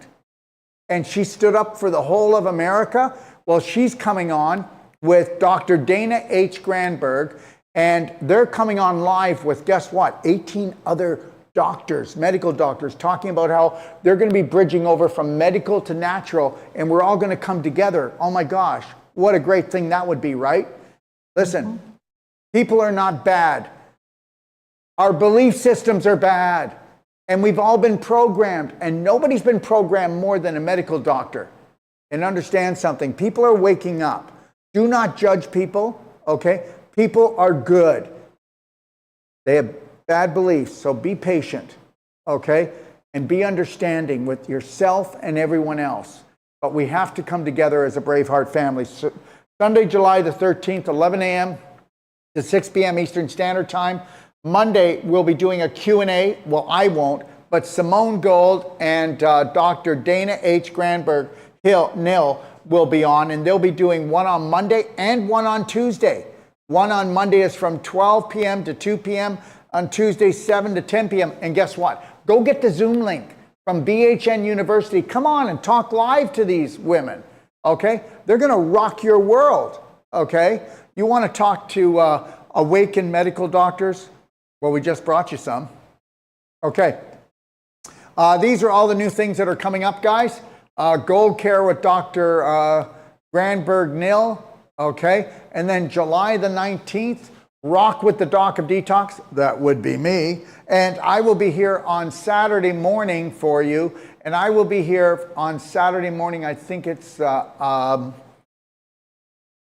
And she stood up for the whole of America. Well, she's coming on with Dr. Dana H. Granberg, and they're coming on live with, guess what, 18 other doctors, medical doctors, talking about how they're going to be bridging over from medical to natural, and we're all going to come together. Oh my gosh, what a great thing that would be, right? Listen, people are not bad. Our belief systems are bad, and we've all been programmed, and nobody's been programmed more than a medical doctor. And understand something, people are waking up. Do not judge people, okay? People are good. They have bad beliefs, so be patient, okay? And be understanding with yourself and everyone else. But we have to come together as a Braveheart family. So, Sunday, July the 13th, 11 a.m. to 6 p.m. Eastern Standard Time. Monday, we'll be doing a Q&A. Well, I won't, but Simone Gold and Dr. Dana H. Granberg Nil will be on, and they'll be doing one on Monday and one on Tuesday. One on Monday is from 12 p.m. to 2 p.m. On Tuesday, 7 to 10 p.m. And guess what? Go get the Zoom link from BHN University. Come on and talk live to these women, okay? They're going to rock your world, okay? You want to talk to awakened medical doctors? Well, we just brought you some. Okay. These are all the new things that are coming up, guys. Gold Care with Dr. Granberg Nil, okay? And then July the 19th, Rock with the Doc of Detox. That would be me. And I will be here on Saturday morning for you. And I will be here on Saturday morning, I think it's 11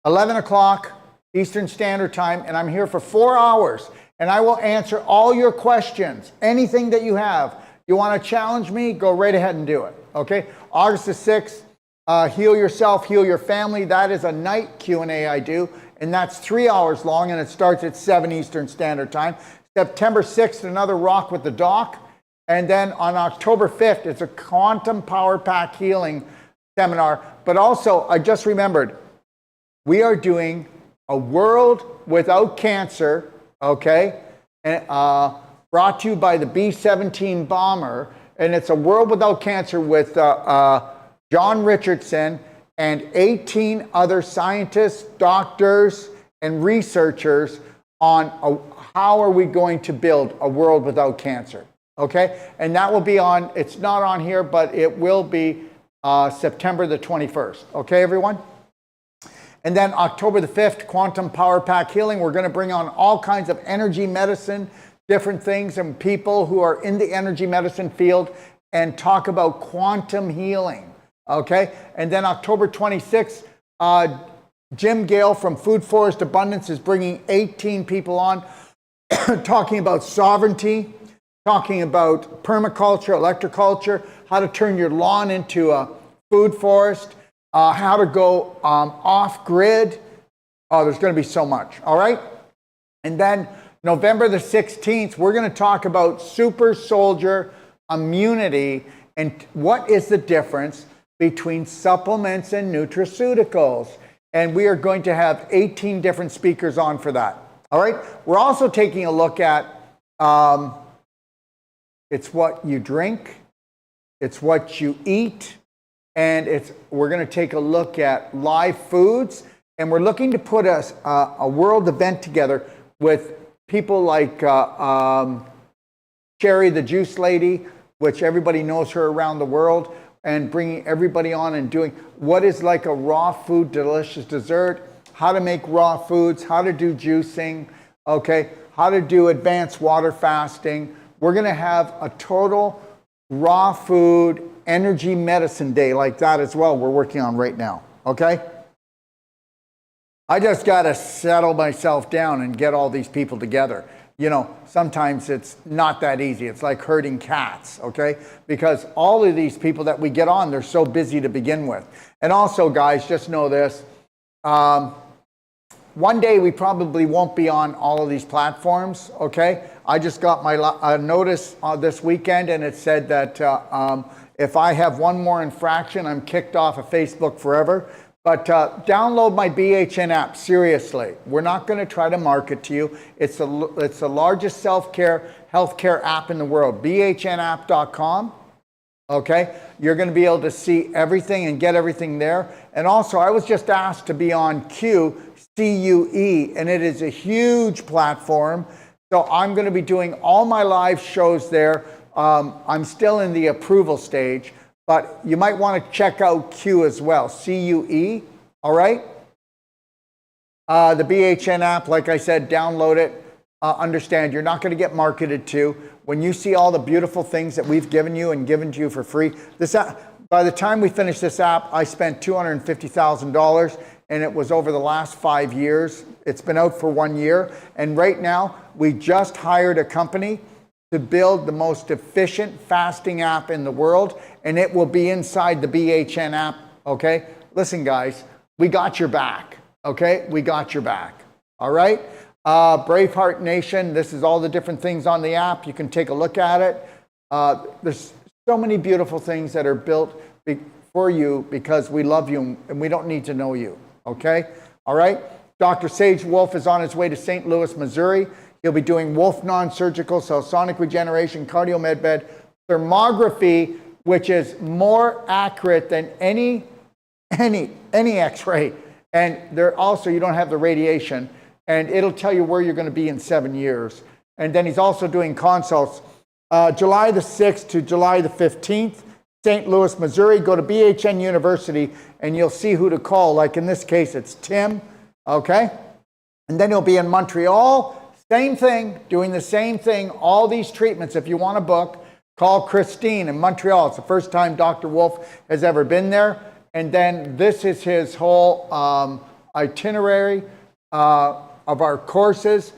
o'clock Eastern Standard Time. And I'm here for 4 hours. And I will answer all your questions, anything that you have. You want to challenge me? Go right ahead and do it, okay? August the 6th, Heal Yourself, Heal Your Family. That is a night Q&A I do, and that's 3 hours long, and it starts at 7 Eastern Standard Time. September 6th, another Rock with the Doc. And then on October 5th, it's a Quantum Power Pack Healing Seminar. But also, I just remembered, we are doing a World Without Cancer, okay? And, brought to you by the B-17 bomber, and it's a World Without Cancer with John Richardson and 18 other scientists, doctors, and researchers on how are we going to build a world without cancer, okay? And that will be on, it's not on here, but it will be September the 21st, okay, everyone? And then October the 5th, Quantum Power Pack Healing. We're going to bring on all kinds of energy medicine, different things, and people who are in the energy medicine field and talk about quantum healing, okay? And then October 26th, Jim Gale from Food Forest Abundance is bringing 18 people on talking about sovereignty, talking about permaculture, electroculture, how to turn your lawn into a food forest, how to go off-grid. Oh, there's going to be so much, all right? And then November the 16th, we're going to talk about super soldier immunity and what is the difference between supplements and nutraceuticals. And we are going to have 18 different speakers on for that. All right? We're also taking a look at it's what you drink, it's what you eat, and we're going to take a look at live foods, and we're looking to put a world event together with people like Sherry the Juice Lady, which everybody knows her around the world, and bringing everybody on and doing what is like a raw food, delicious dessert, how to make raw foods, how to do juicing, okay, how to do advanced water fasting. We're going to have a total raw food energy medicine day like that as well we're working on right now, okay? I just got to settle myself down and get all these people together. You know, sometimes it's not that easy. It's like herding cats, okay? Because all of these people that we get on, they're so busy to begin with. And also, guys, just know this. one day we probably won't be on all of these platforms, okay? I just got my notice this weekend, and it said that if I have one more infraction, I'm kicked off of Facebook forever. But download my BHN app, seriously. We're not going to try to market to you. It's the largest self-care, healthcare app in the world, bhnapp.com. Okay, you're going to be able to see everything and get everything there. And also, I was just asked to be on CUE, and it is a huge platform. So I'm going to be doing all my live shows there. I'm still in the approval stage, but you might want to check out CUE as well, CUE, all right? The BHN app, like I said, download it. Understand, you're not going to get marketed to. When you see all the beautiful things that we've given you and given to you for free, this app, by the time we finish this app, I spent $250,000, and it was over the last 5 years. It's been out for 1 year, and right now we just hired a company to build the most efficient fasting app in the world, and it will be inside the BHN app, okay? Listen, guys, we got your back, okay? We got your back, all right? Braveheart Nation, this is all the different things on the app. You can take a look at it. There's so many beautiful things that are built for you because we love you and we don't need to know you, okay? All right? Dr. Sage Wolf is on his way to St. Louis, Missouri. He'll be doing Wolf non-surgical, sonic regeneration, cardio med bed, thermography, which is more accurate than any x-ray. And there also, you don't have the radiation, and it'll tell you where you're going to be in 7 years. And then he's also doing consults July the 6th to July the 15th, St. Louis, Missouri. Go to BHN University and you'll see who to call. Like in this case, it's Tim, okay? And then he'll be in Montreal, same thing, doing the same thing, all these treatments. If you want to book, call Christine in Montreal. It's the first time Dr. Wolf has ever been there. And then this is his whole itinerary of our courses.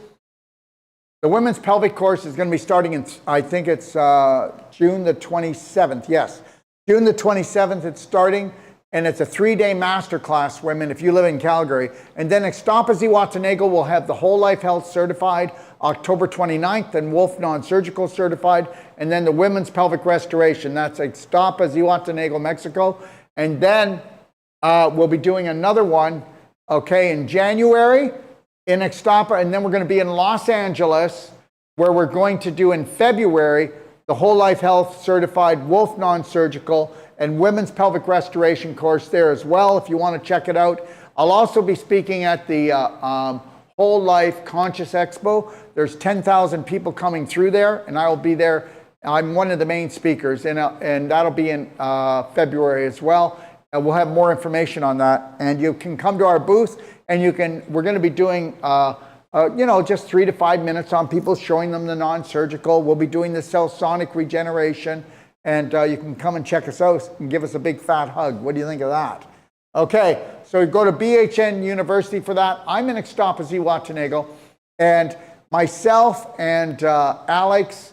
The women's pelvic course is going to be starting in, I think it's June the 27th. Yes, June the 27th it's starting, and it's a 3-day masterclass, women, if you live in Calgary. And then Ixtapa Zihuatanejo will have the Whole Life Health certified October 29th, and Wolf non-surgical certified, and then the women's pelvic restoration. That's Ixtapa Zihuatanejo, Mexico. And then we'll be doing another one, okay, in January in Ixtapa, and then we're going to be in Los Angeles, where we're going to do in February the Whole Life Health certified Wolf non-surgical and women's pelvic restoration course there as well, if you want to check it out. I'll also be speaking at the Whole Life Conscious Expo. There's 10,000 people coming through there, and I'll be there. I'm one of the main speakers, and that'll be in February as well. And we'll have more information on that. And you can come to our booth, and we're going to be doing, just 3 to 5 minutes on people, showing them the non-surgical. We'll be doing the cell sonic regeneration, and you can come and check us out and give us a big fat hug. What do you think of that? Okay, so go to BHN University for that. I'm in Ixtapa Zihuatanejo, and myself and Alex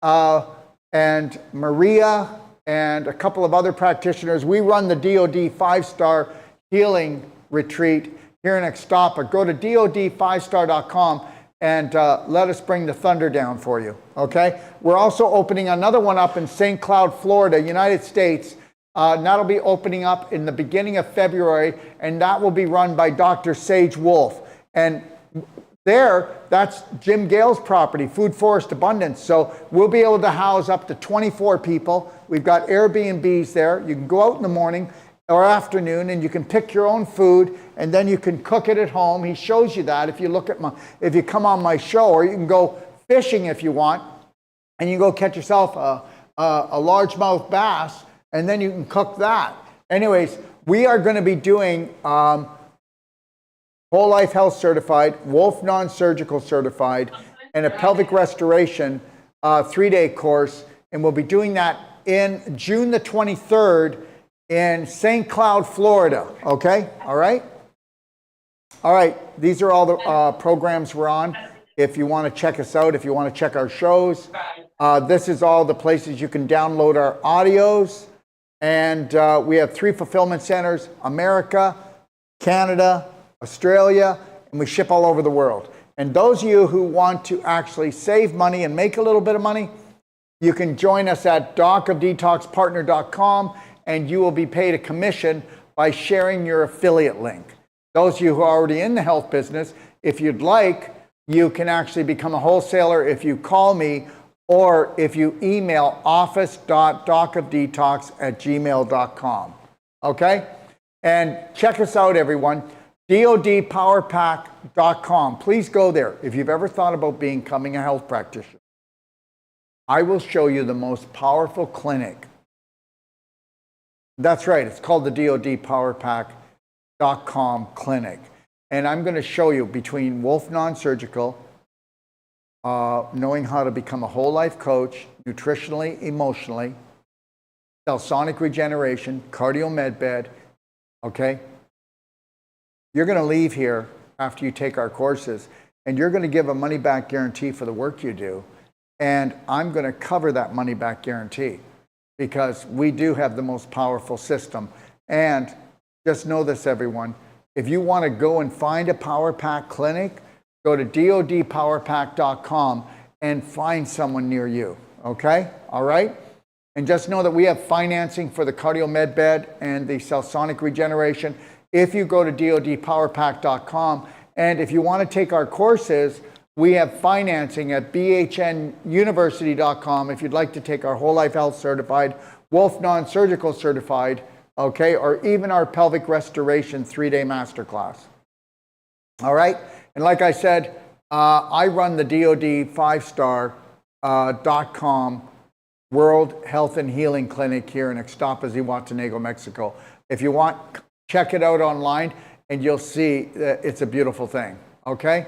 and Maria and a couple of other practitioners, we run the DoD 5-star healing retreat here in Ixtapa. Go to DoD5star.com and let us bring the thunder down for you, okay? We're also opening another one up in St. Cloud, Florida, United States. And that'll be opening up in the beginning of February, and that will be run by Dr. Sage Wolf. And there, that's Jim Gale's property, Food Forest Abundance. So we'll be able to house up to 24 people. We've got Airbnbs there. You can go out in the morning or afternoon, and you can pick your own food, and then you can cook it at home. He shows you that if you come on my show, or you can go fishing if you want, and you go catch yourself a largemouth bass, and then you can cook that. Anyways, we are going to be doing Whole Life Health certified, Wolf non-surgical certified, and a pelvic restoration 3-day course, and we'll be doing that in June the 23rd in St. Cloud, Florida. Okay? All right? All right. These are all the programs we're on. If you want to check us out, if you want to check our shows, this is all the places you can download our audios. And we have 3 fulfillment centers: America, Canada, Australia, and we ship all over the world. And those of you who want to actually save money and make a little bit of money, you can join us at docofdetoxpartner.com, and you will be paid a commission by sharing your affiliate link. Those of you who are already in the health business, if you'd like, you can actually become a wholesaler if you call me or if you email office.docofdetox@gmail.com. Okay? And check us out, everyone. DODpowerpack.com. Please go there. If you've ever thought about becoming a health practitioner, I will show you the most powerful clinic. That's right. It's called the DODpowerpack.com clinic. And I'm going to show you between Wolf Non-Surgical, knowing how to become a whole life coach, nutritionally, emotionally, sonic regeneration, cardio med bed, okay? You're going to leave here after you take our courses, and you're going to give a money back guarantee for the work you do. And I'm going to cover that money back guarantee because we do have the most powerful system. And just know this, everyone. If you want to go and find a Power Pack clinic, go to DODpowerpack.com and find someone near you. Okay? All right? And just know that we have financing for the cardio med bed and the sonic regeneration if you go to DODpowerpack.com. And if you want to take our courses, we have financing at bhnuniversity.com if you'd like to take our Whole Life Health Certified, Wolf Non-Surgical Certified, okay, or even our Pelvic Restoration 3-day masterclass. All right? And like I said, I run the DOD5star.com World Health and Healing Clinic here in Ixtapa, Zihuatanejo, Mexico. If you want, check it out online and you'll see that it's a beautiful thing, okay?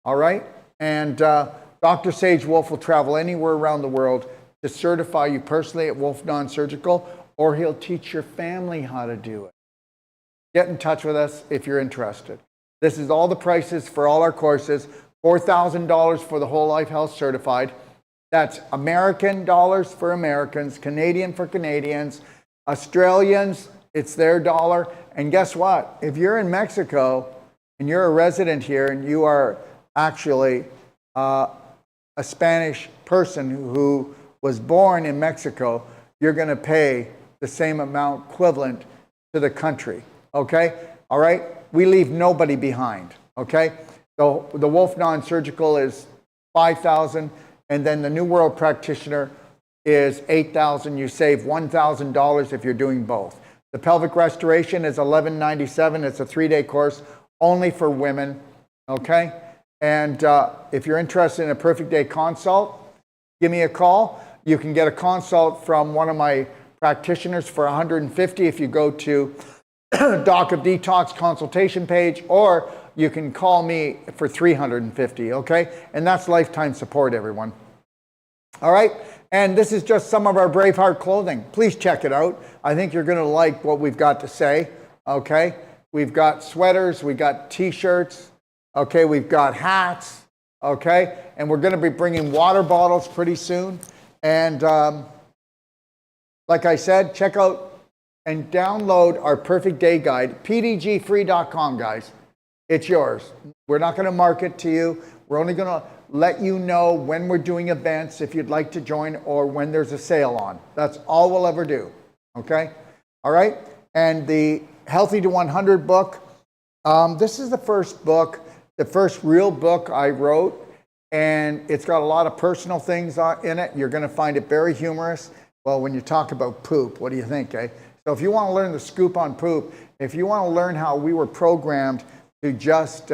All right? And Dr. Sage Wolf will travel anywhere around the world to certify you personally at Wolf Non-Surgical, or he'll teach your family how to do it. Get in touch with us if you're interested. This is all the prices for all our courses. $4,000 for the Whole Life Health Certified. That's American dollars for Americans, Canadian for Canadians, Australians, it's their dollar. And guess what? If you're in Mexico and you're a resident here and you are actually a Spanish person who was born in Mexico, you're going to pay the same amount equivalent to the country. Okay? All right? We leave nobody behind. Okay? So the Wolf Non-Surgical is $5,000, and then the New World Practitioner is $8,000. You save $1,000 if you're doing both. The Pelvic Restoration is $11.97. It's a 3-day course only for women. Okay? And if you're interested in a perfect day consult, give me a call. You can get a consult from one of my practitioners for $150 if you go to Doc of Detox consultation page, or you can call me for $350, okay? And that's lifetime support, everyone. All right? And this is just some of our Braveheart clothing. Please check it out. I think you're going to like what we've got to say, okay? We've got sweaters, we've got t-shirts, okay? We've got hats, okay? And we're going to be bringing water bottles pretty soon. And like I said, check out and download our Perfect Day Guide, pdgfree.com, guys. It's yours. We're not going to market to you. We're only going to let you know when we're doing events if you'd like to join, or when there's a sale on. That's all we'll ever do, okay? All right? And the Healthy to 100 book, this is the first book, the first real book I wrote, and it's got a lot of personal things in it. You're going to find it very humorous. Well, when you talk about poop, what do you think, eh? So if you want to learn the scoop on poop, if you want to learn how we were programmed to just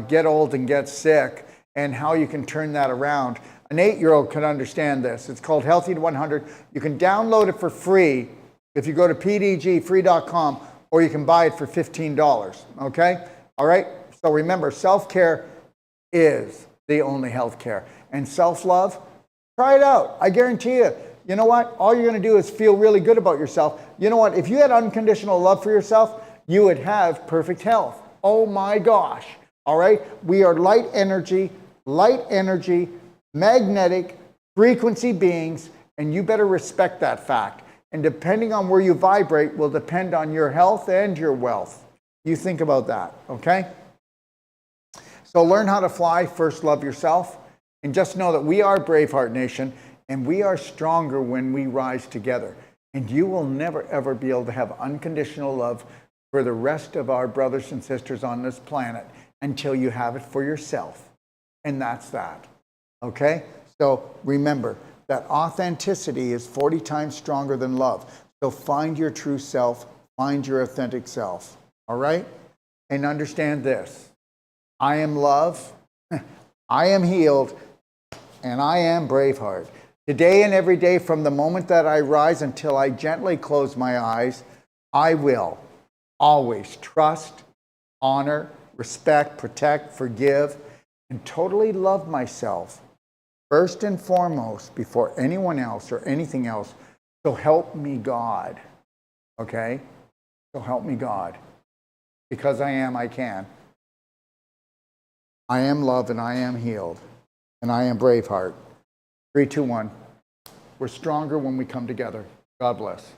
get old and get sick, and how you can turn that around, an 8-year-old can understand this. It's called Healthy to 100. You can download it for free if you go to pdgfree.com, or you can buy it for $15, okay? All right? So remember, self-care is the only health care. And self-love, try it out. I guarantee you, you know what? All you're going to do is feel really good about yourself. You know what? If you had unconditional love for yourself, you would have perfect health. Oh my gosh. All right? We are light energy, magnetic, frequency beings, and you better respect that fact. And depending on where you vibrate will depend on your health and your wealth. You think about that, okay? So learn how to fly. First, love yourself. And just know that we are Braveheart Nation, and we are stronger when we rise together. And you will never, ever be able to have unconditional love for the rest of our brothers and sisters on this planet until you have it for yourself. And that's that. Okay? So remember that authenticity is 40 times stronger than love. So find your true self, find your authentic self. All right? And understand this. I am love, I am healed, and I am Braveheart. Today and every day, from the moment that I rise until I gently close my eyes, I will always trust, honor, respect, protect, forgive, and totally love myself first and foremost before anyone else or anything else. So help me God. Okay? So help me God. Because I am, I can. I am love and I am healed. And I am Braveheart. 3, 2, 1. We're stronger when we come together. God bless.